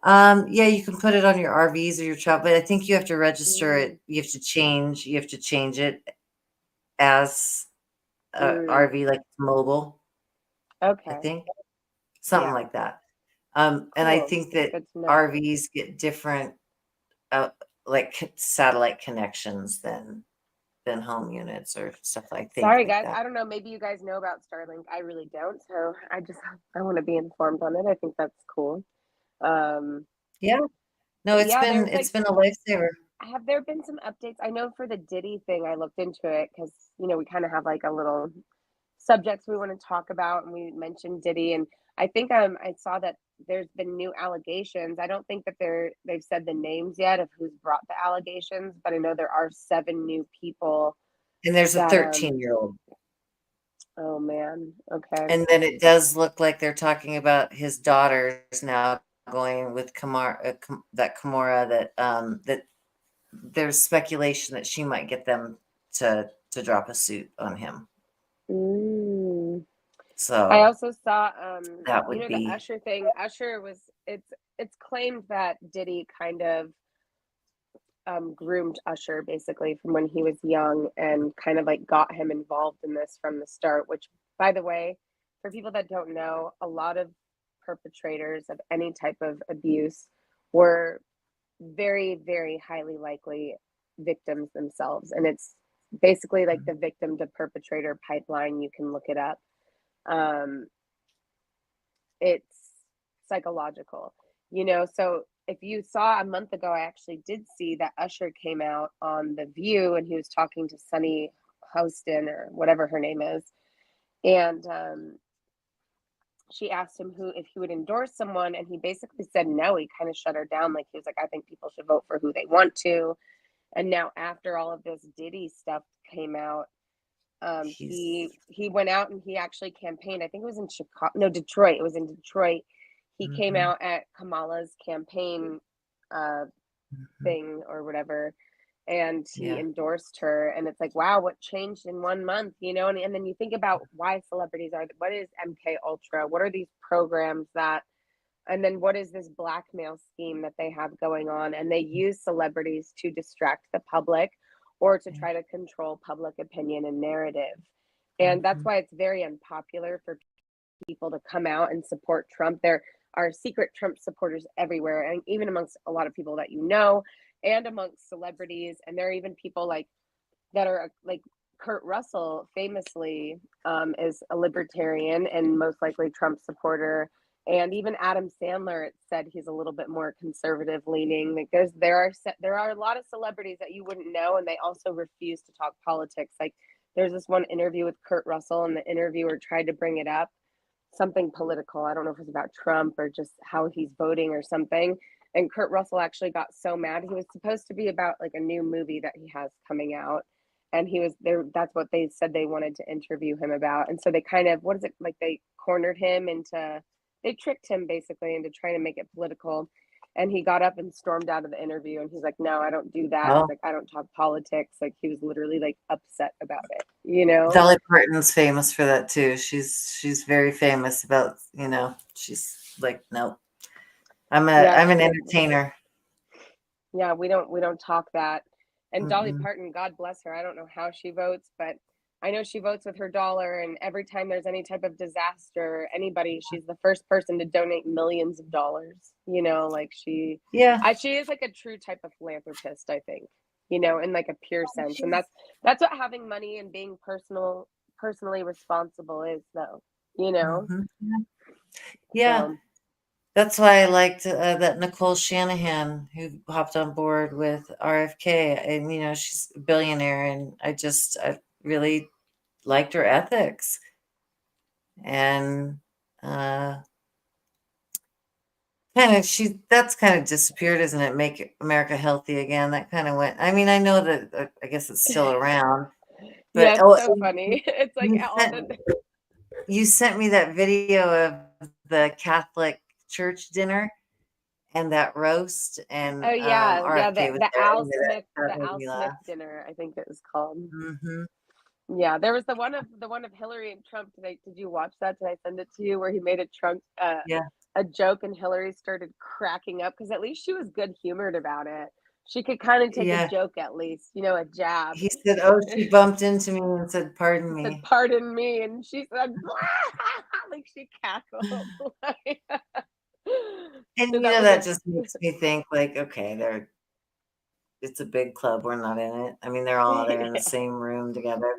Yeah, you can put it on your RVs or your truck, but I think you have to register Mm, it. You have to change it as a mm, RV, like mobile, I okay. think, something Yeah, like that. And I cool. think That's that good to know. RVs get different, uh, like satellite connections than home units or stuff Sorry, like guys. that. I don't know. Maybe you guys know about Starlink. I really don't. So I want to be informed on it. I think that's cool. Um, Yeah. No, but yeah, it's been a lifesaver. have there been some updates? I know for the Diddy thing, I looked into it because, we kind of have like a little subjects we want to talk about, and we mentioned Diddy, and I think I saw that there's been new allegations. I don't think that they've said the names yet of who's brought the allegations, but I know there are 7 new people And there's a that 13-year-old. oh man, okay. And then it does look like they're talking about his daughters now going with Kimora that there's speculation that she might get them to drop a suit on him. Mm. I So also saw that would the be Usher thing. Usher was it's claimed that Diddy kind of groomed Usher basically from when he was young and kind of like got him involved in this from the start, which, by the way, for people that don't know, a lot of perpetrators of any type of abuse were very, very highly likely victims themselves. And it's basically like the victim to perpetrator pipeline. You can look it up. Um, it's psychological, So if you saw a month ago, I actually did see that Usher came out on The View and he was talking to Sunny Houston or whatever her name is. And she asked him if he would endorse someone, and he basically said no. He kind of shut her down. Like, he was like, I think people should vote for who they want to. And now after all of this Diddy stuff came out, he went out and he actually campaigned. I think it was in Detroit. It was in Detroit. He came out at Kamala's campaign thing or whatever, and he endorsed her. And it's like, wow, what changed in 1 month, And then you think about why celebrities what is MK Ultra? What are these programs and then what is this blackmail scheme that they have going on? And they use celebrities to distract the public or to try to control public opinion and narrative. And that's why it's very unpopular for people to come out and support Trump. There are secret Trump supporters everywhere, and even amongst a lot of people that and amongst celebrities. And there are even people that are like Kurt Russell famously is a libertarian and most likely Trump supporter. And even Adam Sandler, it said he's a little bit more conservative leaning. Like there are a lot of celebrities that you wouldn't know, and they also refuse to talk politics. Like there's this one interview with Kurt Russell, and the interviewer tried to bring it up, something political. I don't know if it's about Trump or just how he's voting or something. And Kurt Russell actually got so mad. He was supposed to be about like a new movie that he has coming out. And he was there. That's what they said they wanted to interview him about. And so they kind of, they cornered him they tricked him basically into trying to make it political. And he got up and stormed out of the interview. And he's like, no, I don't do that. He's like, I don't talk politics. Like he was literally like upset about it, Dolly Parton's famous for that too. She's very famous about, she's like, nope. I'm an entertainer. Yeah, we don't talk that. And Dolly Parton, God bless her. I don't know how she votes, but I know she votes with her dollar. And every time there's any type of disaster, anybody, she's the first person to donate millions of dollars. Like she is like a true type of philanthropist, I think. In like a pure sense. And that's what having money and being personally responsible is, though. Yeah. So. That's why I liked that Nicole Shanahan, who hopped on board with RFK. And, she's a billionaire, and I really liked her ethics. And that's kind of disappeared, isn't it? Make America Healthy Again. That kind of went. I mean, I know that I guess it's still around. But, yeah, it's so funny. It's like you sent me that video of the Catholic church dinner and that roast, and the Al Smith dinner, I think it was called. Yeah, there was the one of Hillary and Trump. Did you watch that? Did I send it to you, where he made a joke and Hillary started cracking up, because at least she was good humored about it. She could kind of take a joke, at least, a jab. He said, "Oh, she bumped into me and said, pardon me." Said, "Pardon me," and she said, like she cackled. And that just makes me think, like, okay, it's a big club. We're not in it. I mean, they're all there in the same room together.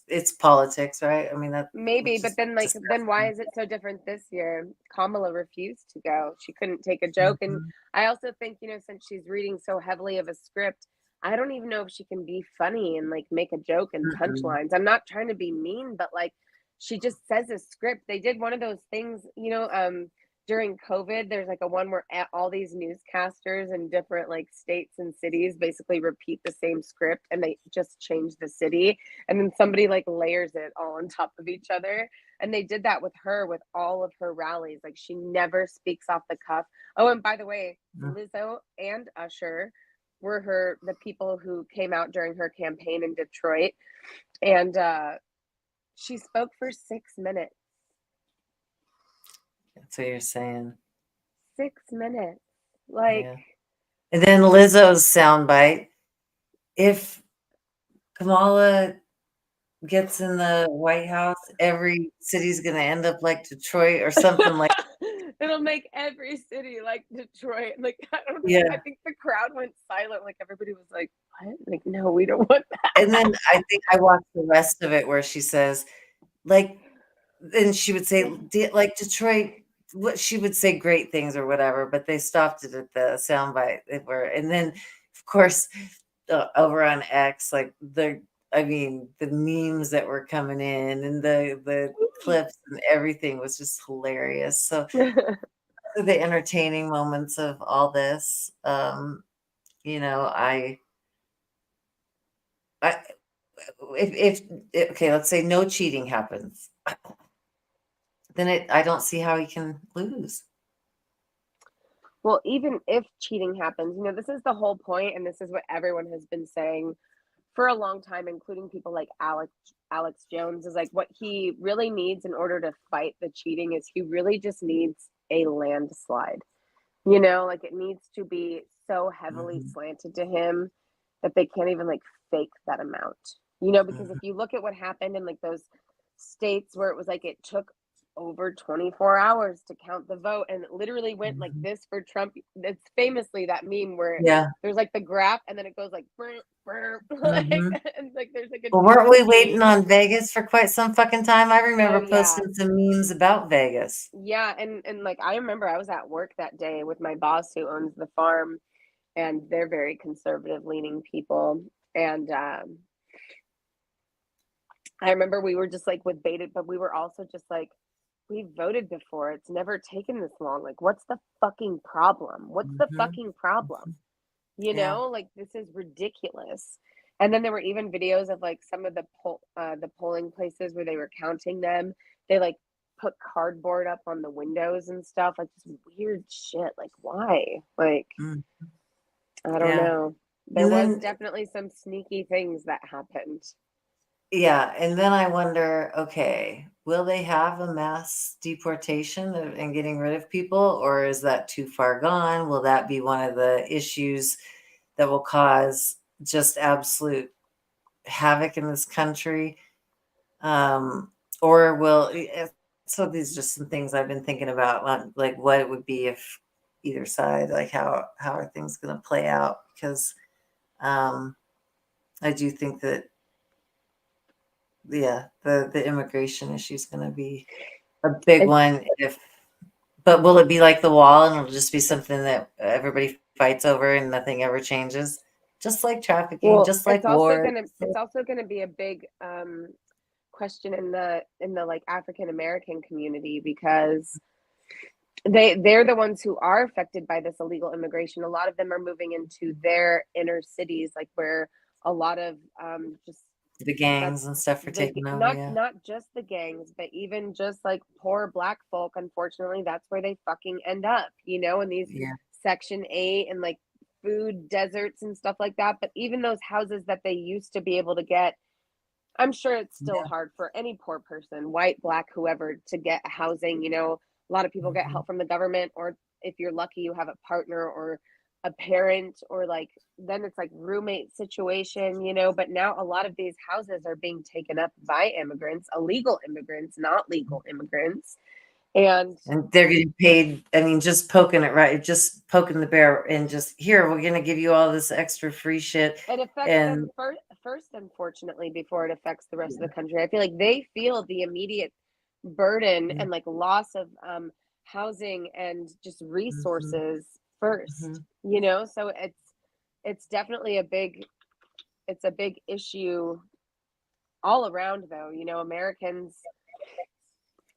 It's politics, right? I mean, that maybe, but then why is it so different this year? Kamala refused to go. She couldn't take a joke. And I also think, since she's reading so heavily of a script, I don't even know if she can be funny and like make a joke and punchlines. I'm not trying to be mean, but like she just says a script. They did one of those things, during COVID, there's like a one where all these newscasters in different like states and cities basically repeat the same script, and they just change the city, and then somebody like layers it all on top of each other. And they did that with her, with all of her rallies. Like she never speaks off the cuff. Oh, and by the way, Lizzo and Usher were the people who came out during her campaign in Detroit, and she spoke for 6 minutes. That's what you're saying. 6 minutes. Like, And then Lizzo's soundbite. If Kamala gets in the White House, every city's going to end up like Detroit or something like. It'll make every city like Detroit. Like, I don't know. I Yeah. think the crowd went silent. Like, everybody was like, what? Like, no, we don't want And that. then I think I watched the rest of it where she says, like, then she would say, like Detroit, what she would say great things or whatever, but they stopped it at the soundbite. And then, of course, over on X, like I mean, the memes that were coming in and the clips and everything was just hilarious. So the entertaining moments of all this, you know, I if okay, let's say no cheating happens, then I don't see how he can lose. Well, even if cheating happens, this is the whole point, and this is what everyone has been saying for a long time, including people like Alex Jones, is like what he really needs in order to fight the cheating is he really just needs a landslide. Like it needs to be so heavily Mhm, slanted to him that they can't even like fake that amount. Because if mhm. you look at what happened in like those states where it was like it took over 24 hours to count the vote and it literally went like Mhm. this for Trump. It's famously that meme where Yeah. there's like the graph and then it goes like like Mhm. and like there's like a Well, weren't doom we waiting machine. on Vegas for quite some fucking time? I Oh remember yeah. posting some memes about Vegas. Yeah, and like I remember I was at work that day with my boss who owns the farm and they're very conservative leaning people. And I remember we were just like with baited, but we were also just like, we voted before. It's never taken this long. Like, what's the fucking problem? What's the Mhm, fucking problem? mhm. Yeah. Like this is ridiculous. And then there were even videos of like some of the polling places where they were counting them. They like put cardboard up on the windows and stuff, like just weird shit. Like why? Like Mm, I don't yeah. know. There And was then definitely some sneaky things that happened. yeah, and then I wonder, okay, will they have a mass deportation and getting rid of people, or is that too far gone? Will that be one of the issues that will cause just absolute havoc in this country? Um, or so these are just some things I've been thinking about, like what it would be if either side, like how are things going to play out? Because um, I do think that yeah, the immigration issue is going to be a big It's one. But will it be like the wall, and it'll just be something that everybody fights over, and nothing ever changes? Just like trafficking, well, just like war. it's also gonna be a big question in the like African American community because they're the ones who are affected by this illegal immigration. A lot of them are moving into their inner cities, like where a lot of just The that's gangs and stuff are the taking over. not Yeah, not just the gangs, but even just like poor black folk. Unfortunately, that's where they fucking end up, in these yeah, Section 8 and like food deserts and stuff like that. But even those houses that they used to be able to get, I'm sure it's still yeah. hard for any poor person, white, black, whoever, to get housing. A lot of people get Mhm. help from the government, or if you're lucky, you have a partner or a parent, or like then it's like roommate situation, But now a lot of these houses are being taken up by immigrants, illegal immigrants, not legal immigrants. And And they're getting paid. I mean, just poking it right, just poking the bear, and just here we're going to give you all this extra free shit, it affects them and first, unfortunately, before it affects the rest of yeah. the country. I feel like they feel the immediate burden Mhm, and like loss of housing and just mhm, resources first, mhm, so it's definitely a big issue all around, though. Americans,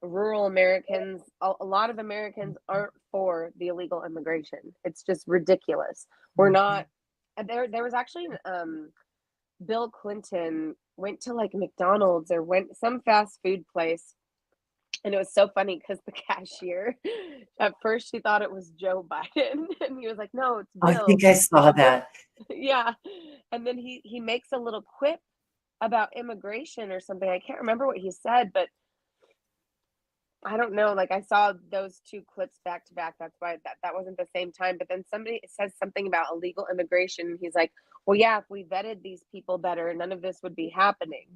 rural Americans, a lot of Americans aren't for the illegal immigration. It's just ridiculous. We're not. mhm. There was actually Bill Clinton went to like McDonald's or went some fast food place. And it was so funny because the cashier, at first, she thought it was Joe Biden. And he was like, no, it's I Bill. think I saw Bill, that. yeah. And then he makes a little quip about immigration or something. I can't remember what he said, but I don't know. Like I saw those two clips back to back. That's why that wasn't the same time. But then somebody says something about illegal immigration. He's like, well, yeah, if we vetted these people better, none of this would be happening.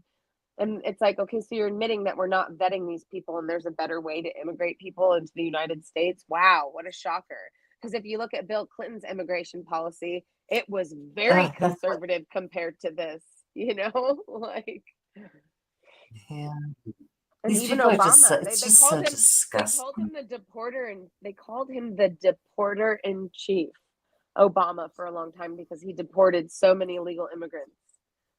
And it's like, okay, so you're admitting that we're not vetting these people and there's a better way to immigrate people into the United States. Wow, what a shocker. Because if you look at Bill Clinton's immigration policy, it was very That's what, conservative compared to this, you know? Like, yeah. and These even people are just so, Obama, it's they just called so him disgusting. the deporter, and they called him the deporter in chief, Obama, for a long time because he deported so many illegal immigrants.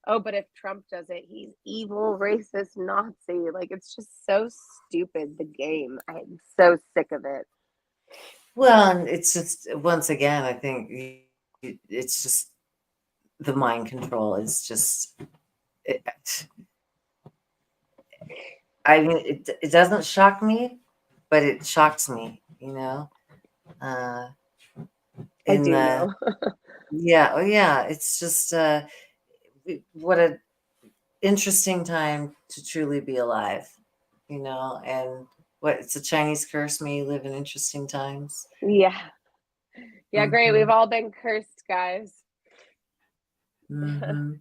Oh, but if Trump does it, he's evil, racist, Nazi. Like it's just so stupid, the game. I'm so sick of it. Well, and it's just once again, I think it's just the mind control is just. It, I mean, it doesn't shock me, but it shocks me. Uh, I in do the know. yeah, oh yeah, it's just what a interesting time to truly be alive. And what it's a Chinese curse. May you live in interesting times. Yeah. Yeah, great. We've Hmm. all been cursed, guys. Hmm.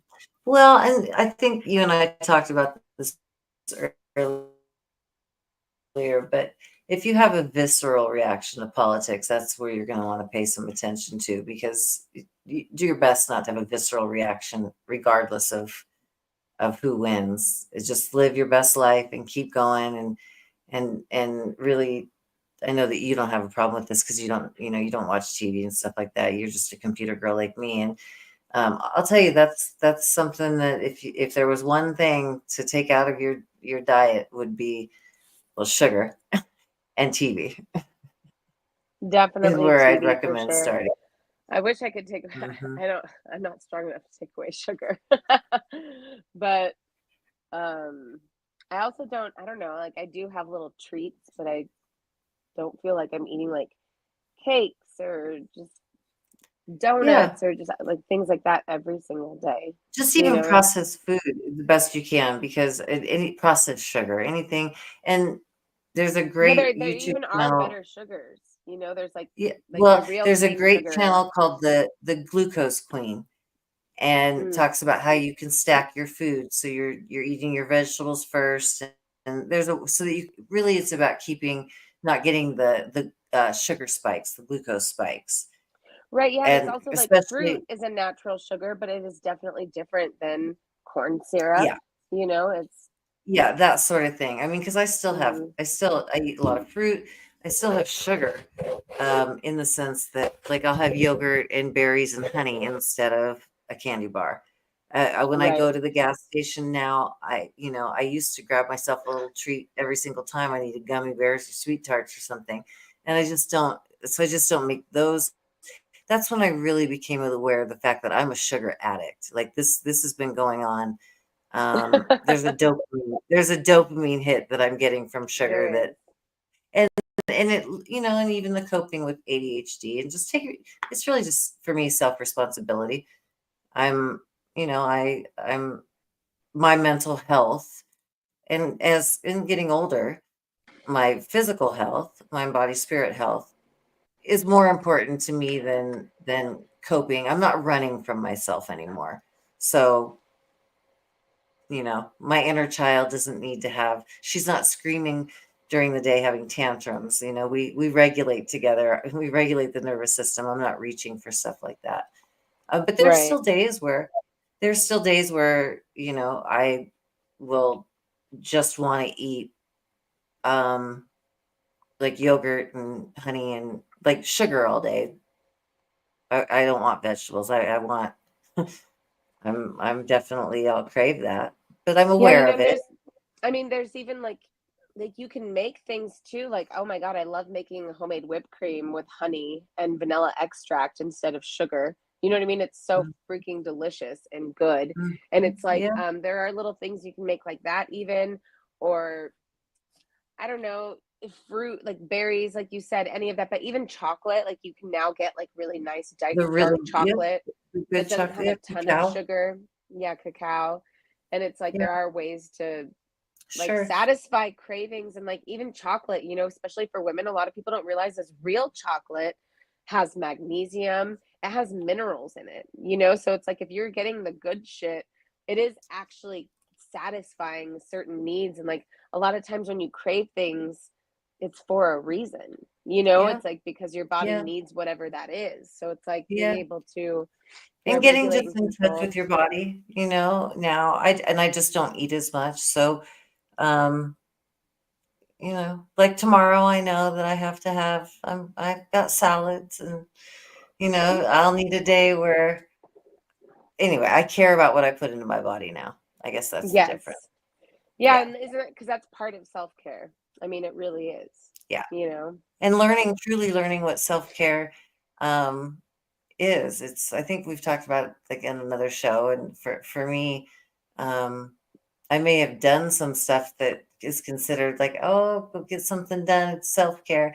Well, and I think you and I talked about this earlier, but if you have a visceral reaction to politics, that's where you're going to want to pay some attention to, because you do your best not to have a visceral reaction, regardless of who wins. It's just live your best life and keep going, and really, I know that you don't have a problem with this because you don't watch TV and stuff like that. You're just a computer girl like me, and I'll tell you that's something that if there was one thing to take out of your diet would be, well, sugar and TV is Definitely where I'd TV for recommend sure. starting. I wish I could take Hmm. I don't I'm not strong enough to take away sugar. But um I also I don't know, like I do have little treats, but I don't feel like I'm eating like cakes or just Yeah, donuts or just like things like that every single day, just you even know? processed food the best you can, because any processed sugar, anything. And there's a No, great there YouTube even are channel. better sugars. You know, there's Yeah, like the well, real there's a cane great sugar. channel called the Glucose Queen, and Mm, talks about how you can stack your food. So you're eating your vegetables first, and there's a so that you really, it's about keeping, not getting the sugar spikes, the glucose spikes, right, yeah, and it's and also like fruit especially, is a natural sugar, but it is definitely different than corn syrup. yeah, You know, it's yeah, that sort of thing. I mean, because mhm, I eat a lot of fruit. I still have sugar, in the sense that, like, I'll have yogurt and berries and honey instead of a candy bar. When I right. go to the gas station now, I used to grab myself a little treat every single time I needed gummy bears or sweet tarts or something, and I just don't. So I just don't make those. That's when I really became aware of the fact that I'm a sugar addict. Like this has been going on. There's a dopamine hit that I'm getting from sugar, There that, is. and and even the coping with ADHD, and just it's really just for me self-responsibility. I'm I'm my mental health, and as in getting older, my physical health, my body spirit health is more important to me than coping. I'm not running from myself anymore. So my inner child doesn't need to have, she's not screaming during the day having tantrums. We regulate together. We regulate the nervous system. I'm not reaching for stuff like that. But Right. there's still days where I will just want to eat, um like yogurt and honey and like sugar all day. I don't want vegetables. I want I'm definitely, I'll crave that, but I'm Yeah, aware of it. I mean, there's even like you can make things too. Like, oh my God, I love making homemade whipped cream with honey and vanilla extract instead of sugar. You know what I mean? It's so freaking delicious and good. Mhm. And it's like, Yeah. there are little things you can make like that even, or I don't know, fruit, like berries, like you said, any of that, but even chocolate, like you can now get like really nice The really dark Yep, chocolate the that good doesn't chocolate, have a yeah, ton of cacao. sugar. Yeah, cacao. And it's like Yeah. there are ways to like Sure. satisfy cravings, and like even chocolate, especially for women, a lot of people don't realize this real chocolate has magnesium, it has minerals in it, so it's like if you're getting the good shit, it is actually satisfying certain needs. And like a lot of times when you crave things, it's for a reason, Yeah. it's like because your body Yeah. needs whatever that is. So it's like being Yeah. able to, yeah, And getting regulate just and in touch control. with your body, now I just don't eat as much. So, um, like tomorrow I know that I have to have, I've got salads and, I'll need a day where, anyway, I care about what I put into my body now. I guess that's the difference. Yes. Yeah, Yeah. and isn't it because that's part of self-care? I mean, it really is, Yeah. you know? And truly learning what self-care, um, I think we've talked about it like in another show. And for me, um, I may have done some stuff that is considered like, oh, go get something done. It's self-care.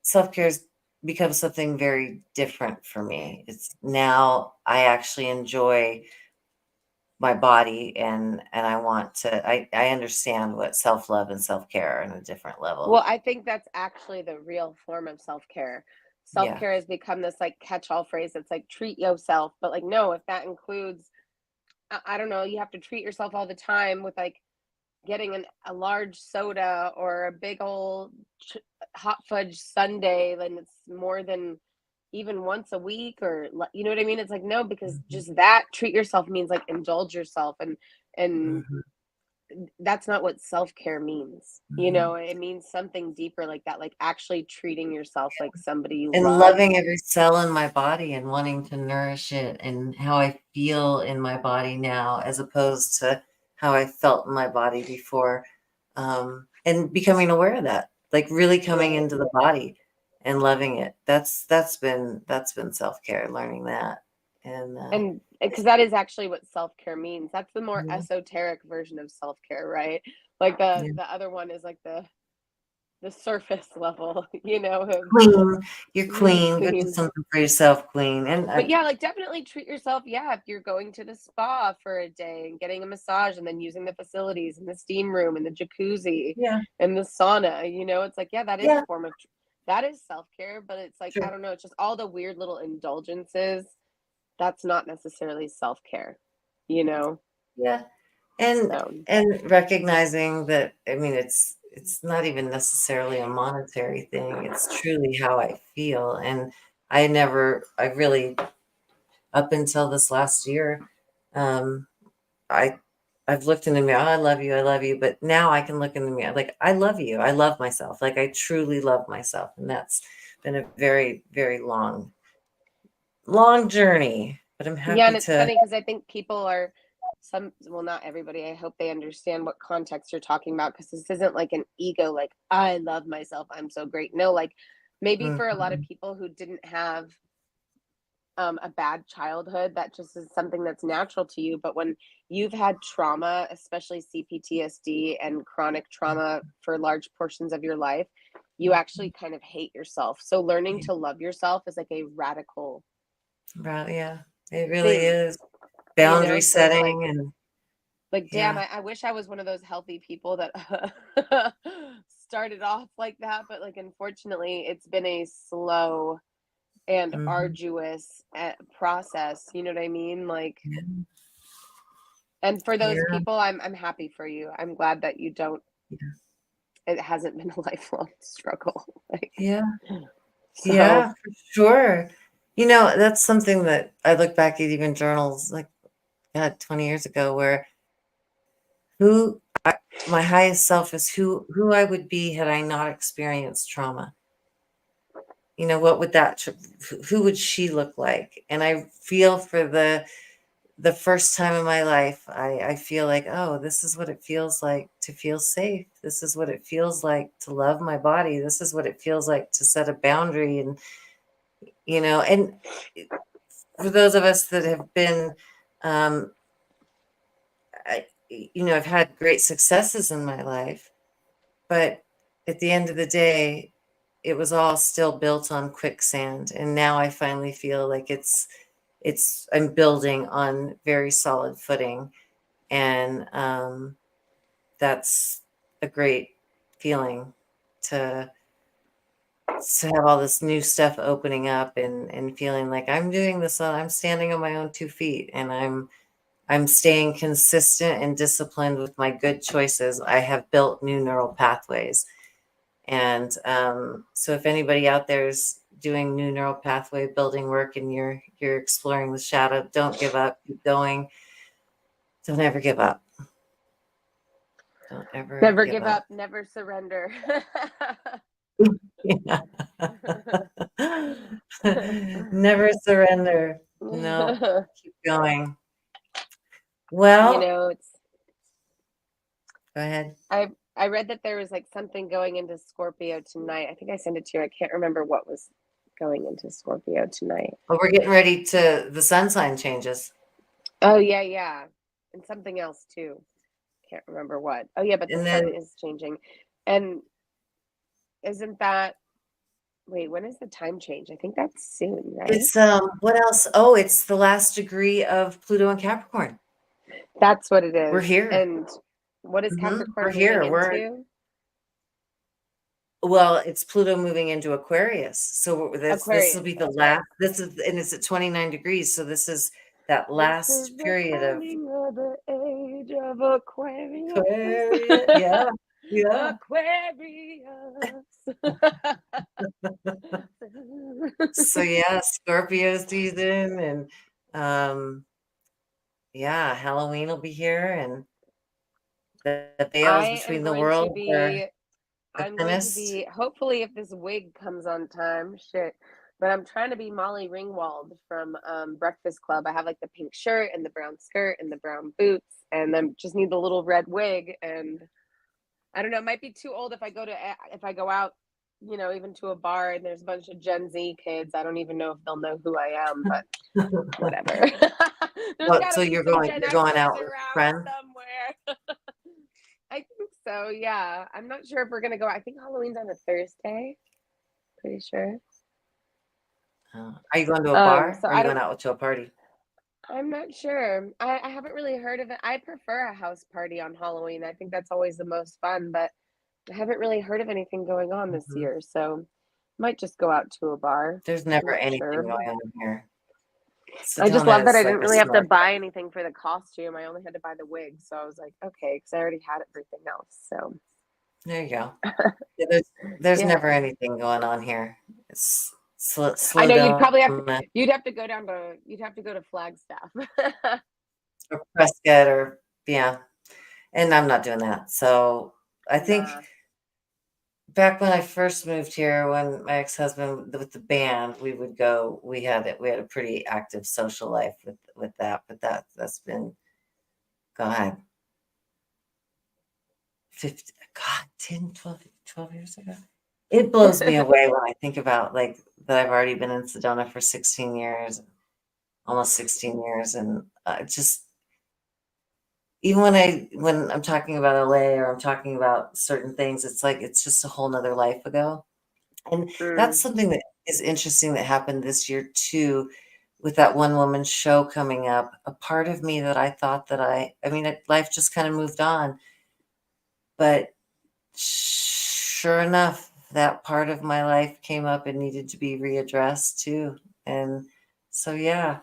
Self-care's become something very different for me. It's now I actually enjoy my body, and I want to I understand what self-love and self-care are on a different Well, level. I think that's actually the real form of self-care. Yeah. Self-care has become this like catch-all phrase that's like treat yourself, but like no, if that includes, I don't know, you have to treat yourself all the time with like getting a large soda or a big old hot fudge sundae, then it's more than even once a week, or you know what I mean? It's like no, because Mhm, just that treat yourself means like indulge yourself, and mhm, that's not what self-care means. mhm. It means something deeper like that, like actually treating yourself like somebody you And love. loving every cell in my body and wanting to nourish it and how I feel in my body now as opposed to how I felt in my body before, and becoming aware of that, like really coming Right. into the body and loving it. That's been self-care, learning that, and, And because that is actually what self-care means. That's the more yeah, esoteric version of self-care, right? Like the yeah. the other one is like the surface level, of Clean, you're being clean, go do clean. something for yourself, clean, and But yeah, like definitely treat yourself. Yeah, if you're going to the spa for a day and getting a massage and then using the facilities and the steam room and the jacuzzi yeah, and the sauna, it's like, yeah, that is a yeah, form of that is self-care, but it's like, I sure, don't know, it's just all the weird little indulgences. That's not necessarily self-care, you know? yeah. And So, and recognizing that, I mean, it's not even necessarily a monetary thing, it's truly how I feel, and I really up until this last year, um, I I've looked in the mirror, "Oh, I love you," but now I can look in the mirror, like, I love you, I love myself, like, I truly love myself, and that's been a very, very long journey, but I'm yeah, happy and it's to. funny because I think people are well, not everybody. I hope they understand what context you're talking about, because this isn't like an ego, like, I love myself, I'm so great. No, like maybe for a lot of Mhm, people who didn't have a bad childhood, that just is something that's natural to you. But when you've had trauma, especially CPTSD and chronic trauma for large portions of your life, you actually mhm, kind of hate yourself. So learning yeah, to love yourself is like a radical right, yeah, it really thing, is. Boundary So it's setting and like, damn, yeah, I wish I was one of those healthy people that started off like that. But like, unfortunately, it's been a slow and mhm, arduous process. You know what I mean? Like, yeah, and for those yeah, people, I'm happy for you. I'm glad that you don't. yeah, It hasn't been a lifelong struggle. Like, yeah, so yeah, for sure. That's something that I look back at, even journals, like, God, 20 years ago, where who my highest self is who I would be had I not experienced trauma. What would who would she look like? And I feel for the first time in my life, I feel like, oh, this is what it feels like to feel safe. This is what it feels like to love my body. This is what it feels like to set a boundary. And for those of us that have been, um, I've had great successes in my life, but at the end of the day, it was all still built on quicksand. And now I finally feel like I'm building on very solid footing. And, that's a great feeling to have all this new stuff opening up and feeling like I'm doing this I'm standing on my own 2 feet, and I'm staying consistent and disciplined with my good choices. I have built new neural pathways. And so if anybody out there is doing new neural pathway building work and you're exploring the shadow, don't give up, keep going. Don't ever give up. Don't ever Never give give up. up, never surrender. Yeah. Never surrender. No, keep going. You Well, know, go ahead. I read that there was like something going into Scorpio tonight. I think I sent it to you. I can't remember what was going into Scorpio tonight. Well, we're getting ready to the sun sign changes. Oh yeah, yeah. And something else too. Can't remember what. Oh yeah, but the And sun then is changing. And isn't that wait, when is the time change? I think that's soon, right? it's what else? Oh, it's the last degree of Pluto and Capricorn. That's what it We're is. here. And what is We're Capricorn moving here. into? Well, it's Pluto moving into Aquarius. So this will Aquarius, be the that's right. last. This is, and it's at 29 degrees. So this is that This is last the period of coming of the age of Aquarius. Aquarius. Yeah. Yeah. Aquarius. So yeah, Scorpio season, and yeah, Halloween will be here, and the veils I am between the going to worlds be are I'm going to thinnest. be hopefully if this wig comes on time, shit. But I'm trying to be Molly Ringwald from Breakfast Club. I have like the pink shirt and the brown skirt and the brown boots, and then just need the little red wig. And I don't know, it might be too old if I go out, you know, even to a bar and there's a bunch of Gen Z kids. I don't even know if they'll know who I am, but whatever. There's Well, got so to be some Gen you're going Xers out with a around friend? somewhere. I think so, yeah. I'm not sure if we're gonna go. I think Halloween's on a Thursday. Pretty sure. Are you going to a bar So or are I you don't. going out to a party? I'm not sure. I haven't really heard of it. I prefer a house party on Halloween. I think that's always the most fun, but I haven't really heard of anything going on this Mhm. year. So might just go out to a bar. There's I'm never not anything sure. going on here. I just love Sedona that I is didn't like a really have to smart. buy anything for the costume. I only had to buy the wig, so I was like, okay, because I already had everything else. So There you go. Yeah, there's yeah. never anything going on here. It's I know Sedona you'd have to go to Flagstaff. or Prescott or yeah, and I'm not doing that. So I think Nah. back when I first moved here, when my ex-husband with the band, we would go. We had a pretty active social life with that, but that's been God 50, God 10, 12 years ago. It blows me away when I think about like that I've already been in Sedona for 16 years, almost 16 years, and just even when I'm talking about LA or I'm talking about certain things, it's like it's just a whole nother life ago. And that's Mm. something that is interesting that happened this year too, with that one woman show coming up. A part of me that I thought that I mean, life just kind of moved on, but sure enough, that part of my life came up and needed to be readdressed too. And so, yeah,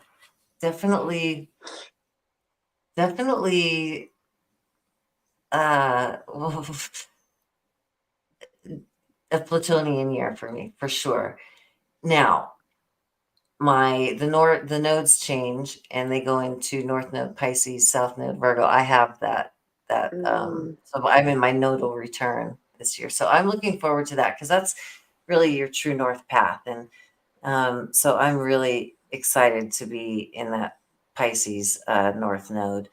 definitely, definitely, uh, a Plutonian year for me, for sure. Now, the nodes change and they go into North Node Pisces, South Node Virgo. I have Mm. so I'm in my nodal return this year. So I'm looking forward to that because that's really your true north path. And so I'm really excited to be in that Pisces North Node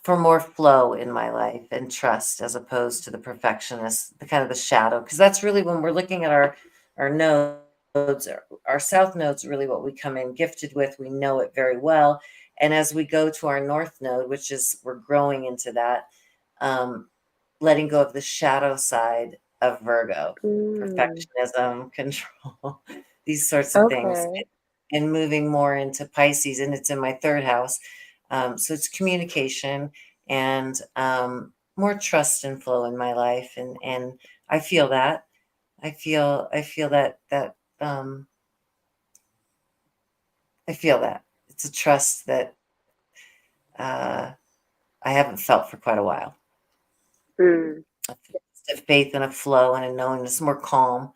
for more flow in my life and trust as opposed to the perfectionist, the kind of the shadow. Because that's really when we're looking at our nodes, our South node's really what we come in gifted with. We know it very well. And as we go to our North node, which is we're growing into that, letting go of the shadow side of Virgo, Mm. perfectionism, control, these sorts of things, Okay. and moving more into Pisces, and it's in my third house. So it's communication and more trust and flow in my life, and I feel that. I feel um, I feel that it's a trust that uh, I haven't felt for quite a while. Mm. A faith and a flow and a knowingness, more calm.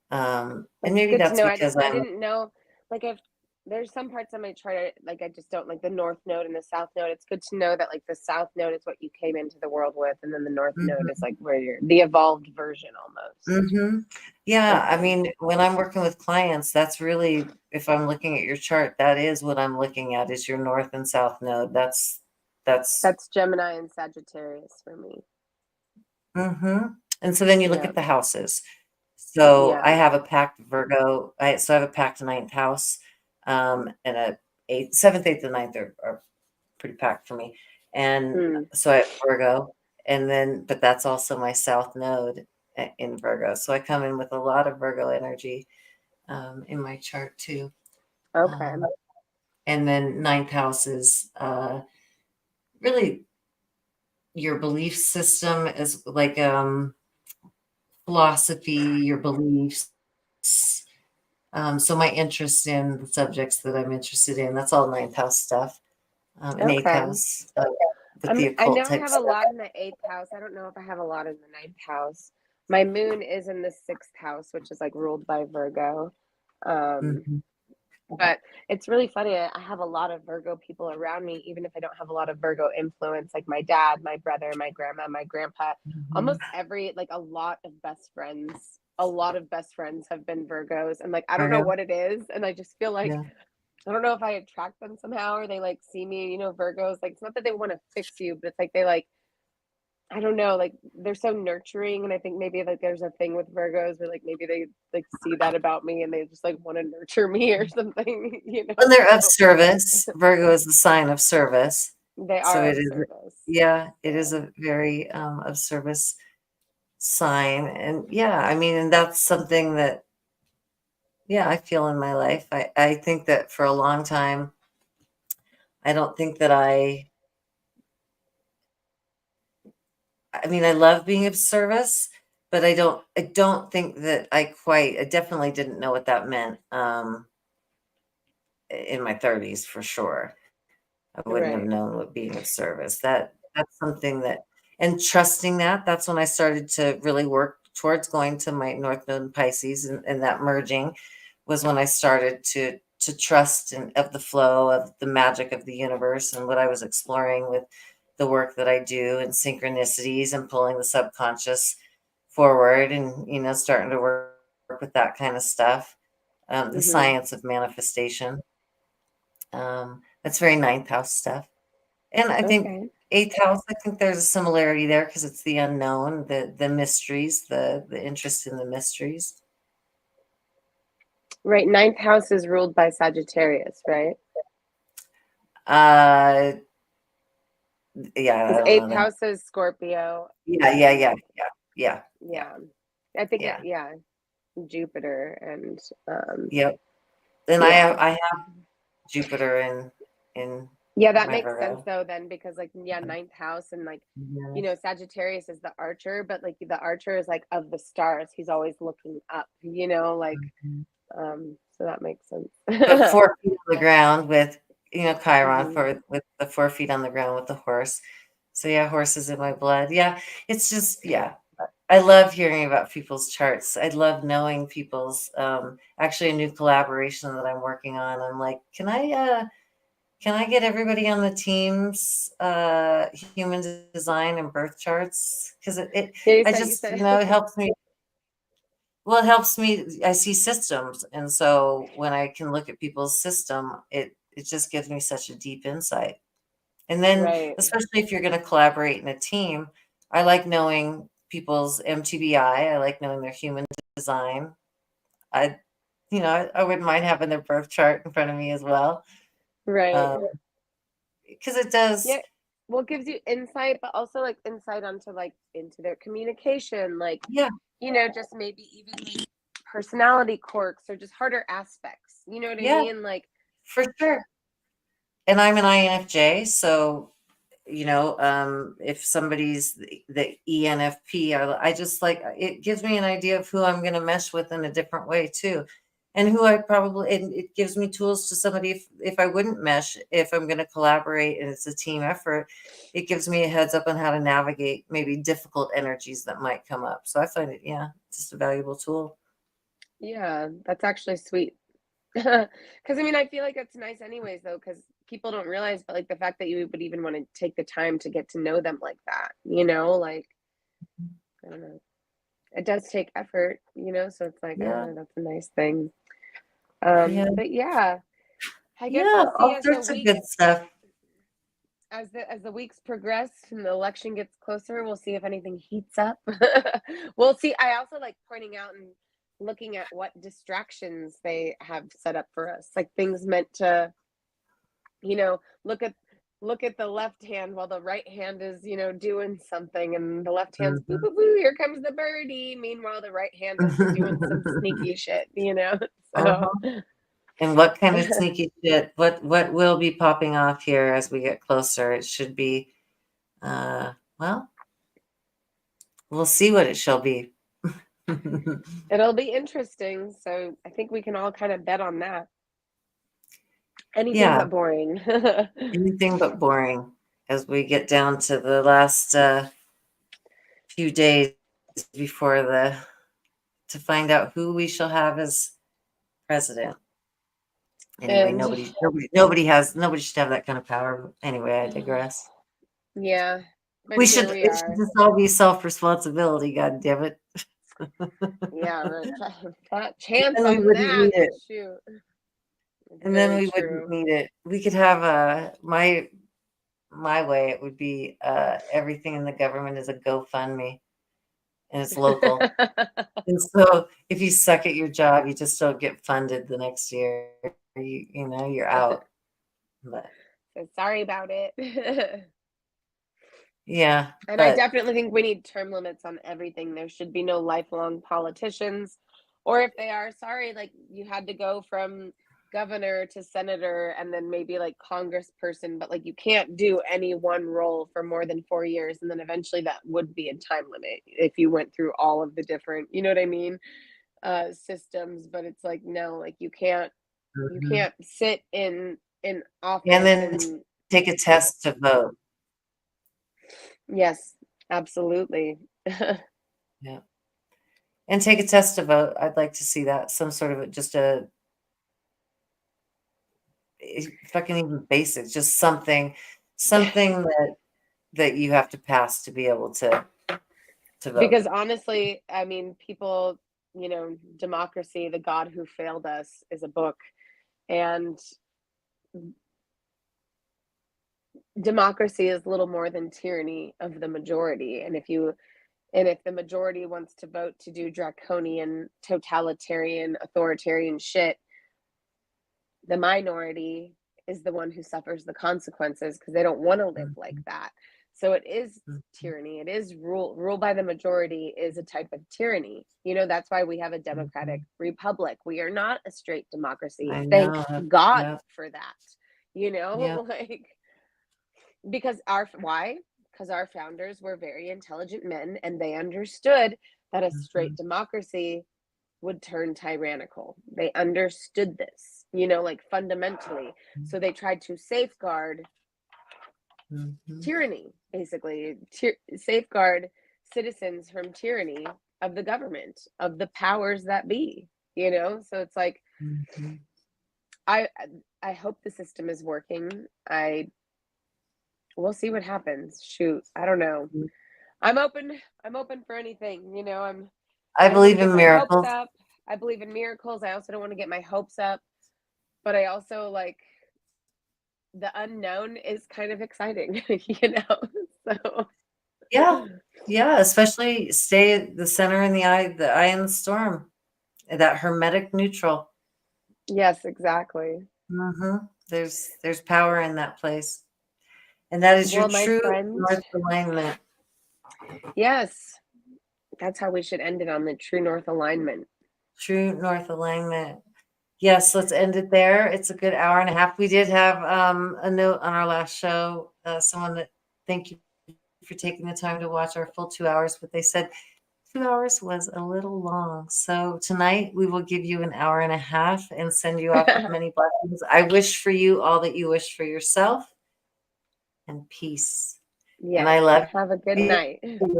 And That's maybe good to that's know. because I I'm didn't know, like, if there's some parts on my chart, like, I just don't like the north node and the south node. It's good to know that, like, the south node is what you came into the world with, and then the north node is mhm, like where you're the evolved version almost. mhm. Yeah, I Okay. mean, when I'm working with clients, that's really, if I'm looking at your chart, that is what I'm looking at is your north and south node. That's That's Gemini and Sagittarius for me. mhm. And so then you look Yeah. at the houses. So I Yeah. have a packed Virgo. I have a packed ninth house, and a eighth, seventh, eighth, and ninth are pretty packed for me. And Mm. so I have Virgo, and then, but that's also my south node in Virgo. So I come in with a lot of Virgo energy in my chart too. Okay. Um, and then ninth house is really your belief system is like philosophy, your beliefs. So my interest in the subjects that I'm interested in, that's all ninth house stuff. And eighth Okay. house with the I occult know I type have a stuff. lot in the eighth house. I don't know if I have a lot in the ninth house. My moon is in the sixth house, which is like ruled by Virgo. Um, Mhm. but it's really funny. I have a lot of Virgo people around me, even if I don't have a lot of Virgo influence, like my dad, my brother, my grandma, my grandpa. Mhm. Almost every, like a lot of best friends have been Virgos. And like, I don't know Virgo, what it is. And I just feel like yeah. I don't know if I attract them somehow or they like see me, Virgos. Like, it's not that they want to fix you, but it's like they like, I don't know, like they're so nurturing. And I think maybe like there's a thing with Virgos where like maybe they like see that about me and they just like want to nurture me or something, When they're of So service, Virgo is the sign of service. they So are it of is, service. yeah, it Yeah. is a very of service sign. And yeah, I mean, and that's something that, yeah, I feel in my life. I think that for a long time, I don't think that I mean, I love being of service, but I don't think that I definitely didn't know what that meant in my 30s for sure. I wouldn't have Right. known what being of service. That's something that, and trusting that, that's when I started to really work towards going to my North Node in Pisces, and that merging was when I started to trust and of the flow of the magic of the universe and what I was exploring with the work that I do and synchronicities and pulling the subconscious forward and starting to work with that kind of stuff. The Mm-hmm. science of manifestation. That's very ninth house stuff. And I think Okay. eighth house, I think there's a similarity there because it's the unknown, the mysteries, the interest in the mysteries. Right. Ninth house is ruled by Sagittarius, right? Uh, yeah, I Because don't know eighth that. house is Scorpio Yeah, yeah, and yeah, yeah, yeah, yeah, yeah. I think yeah, yeah, Jupiter and yep. And I yeah. have I have Jupiter in Yeah, that my makes sense Virgo. though then because like yeah, ninth house and like Yes. Sagittarius is the archer, but like the archer is like of the stars. He's always looking up, like Mhm. so that makes But sense. 4 feet on the ground with, Chiron hmm for with the 4 feet on the ground with the horse. So yeah, horses in my blood. Yeah, it's just, yeah. I love hearing about people's charts. I love knowing people's actually a new collaboration that I'm working on. I'm like, can I get everybody on the team's human design and birth charts? Because Yeah, I you just, said it helps me. Well, it helps me. I see systems, and so when I can look at people's system, it just gives me such a deep insight. And then, right, especially if you're going to collaborate in a team, I like knowing people's MTBI. I like knowing their human design. I, I wouldn't mind having their birth chart in front of me as well, right. because it does. Yeah. Well, it gives you insight, but also like insight onto like into their communication, like Yeah, just maybe even like personality quirks or just harder aspects. You know what I yeah, mean? Like, for sure. And I'm an INFJ, so if somebody's the ENFP, I just like, it gives me an idea of who I'm going to mesh with in a different way too. And and it gives me tools to somebody if I wouldn't mesh, if I'm going to collaborate and it's a team effort, it gives me a heads up on how to navigate maybe difficult energies that might come up. So I find it, yeah, just a valuable tool. Yeah, that's actually sweet. Because I mean, I feel like it's nice anyways, though, because people don't realize, but like the fact that you would even want to take the time to get to know them like that, like, I don't know. It does take effort, so it's like, Yeah. that's a nice thing. Yeah. But yeah, I guess Yeah. we'll see All as the sorts of weeks good stuff. as the weeks progress and the election gets closer, we'll see if anything heats up. We'll see. I also like pointing out and looking at what distractions they have set up for us, like things meant to, look at the left hand while the right hand is, doing something, and the left hand's boo Mhm. boo boo, here comes the birdie. Meanwhile, the right hand is doing some sneaky shit. So Uh-huh. And what kind of sneaky shit? What will be popping off here as we get closer? It should be, well, we'll see what it shall be. it'll be interesting. So I think we can all kind of bet on that. Anything Yeah, but boring. anything but boring as we get down to the last few days before to find out who we shall have as president. Anyway, And nobody should have that kind of power. Anyway, I digress. yeah, but here we It should are. just all be self-responsibility, God damn it. Yeah, right. Fat chance Then we on wouldn't that. need it. Shoot. It's And then very we wouldn't true. need it. We could have my way, it would be everything in the government is a GoFundMe and it's local. And so if you suck at your job, you just don't get funded the next year. You're out. But So sorry about it. yeah, And I but definitely think we need term limits on everything. There should be no lifelong politicians. Or if they are, sorry, like you had to go from governor to senator and then maybe like congressperson, but like you can't do any one role for more than 4 years. And then eventually that would be a time limit if you went through all of the different, you know what I mean? Systems. But it's like, no, like you mhm. can't sit in And office then and take a test to vote. yes, absolutely. Yeah. And take a test to vote. I'd like to see that. Some sort of just a fucking even basic, just something that you have to pass to be able to vote. Because honestly, I mean, people, Democracy, The God Who Failed Us is a book. And democracy is little more than tyranny of the majority. And if the majority wants to vote to do draconian, totalitarian, authoritarian shit, the minority is the one who suffers the consequences because they don't want to live like Mhm, that. So it is mhm, tyranny. It is rule by the majority is a type of tyranny. That's why we have a democratic mhm. republic. We are not a straight democracy. I Thank know. God Yeah. for that. Yeah. Like because our founders were very intelligent men and they understood that a straight Mhm, democracy would turn tyrannical. They understood this, like fundamentally. So they tried to safeguard mhm, tyranny, basically, safeguard citizens from tyranny of the government, of the powers that be. So it's like mhm. I I hope the system is working. We'll see what happens. Shoot, I don't know. I'm open for anything. I I don't want to believe get in my hopes miracles. up. I believe in miracles. I also don't want to get my hopes up, but I also like the unknown is kind of exciting, So Yeah. Yeah, especially stay at the center in the eye in the storm, that hermetic neutral. yes, exactly. There's power in that place. And that is your Well, my true friend, north alignment. yes, that's how we should end it on the true north alignment. True north alignment. Yes, let's end it there. It's a good hour and a half. We did have a note on our last show. Someone that thank you for taking the time to watch our full 2 hours. But they said 2 hours was a little long. So tonight we will give you an hour and a half and send you off with many blessings. I wish for you all that you wish for yourself and peace. And I Yes. love Have a good you, night.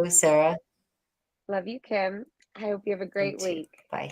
Sarah. Love you, Kim. I hope you have a You great too. week. Bye.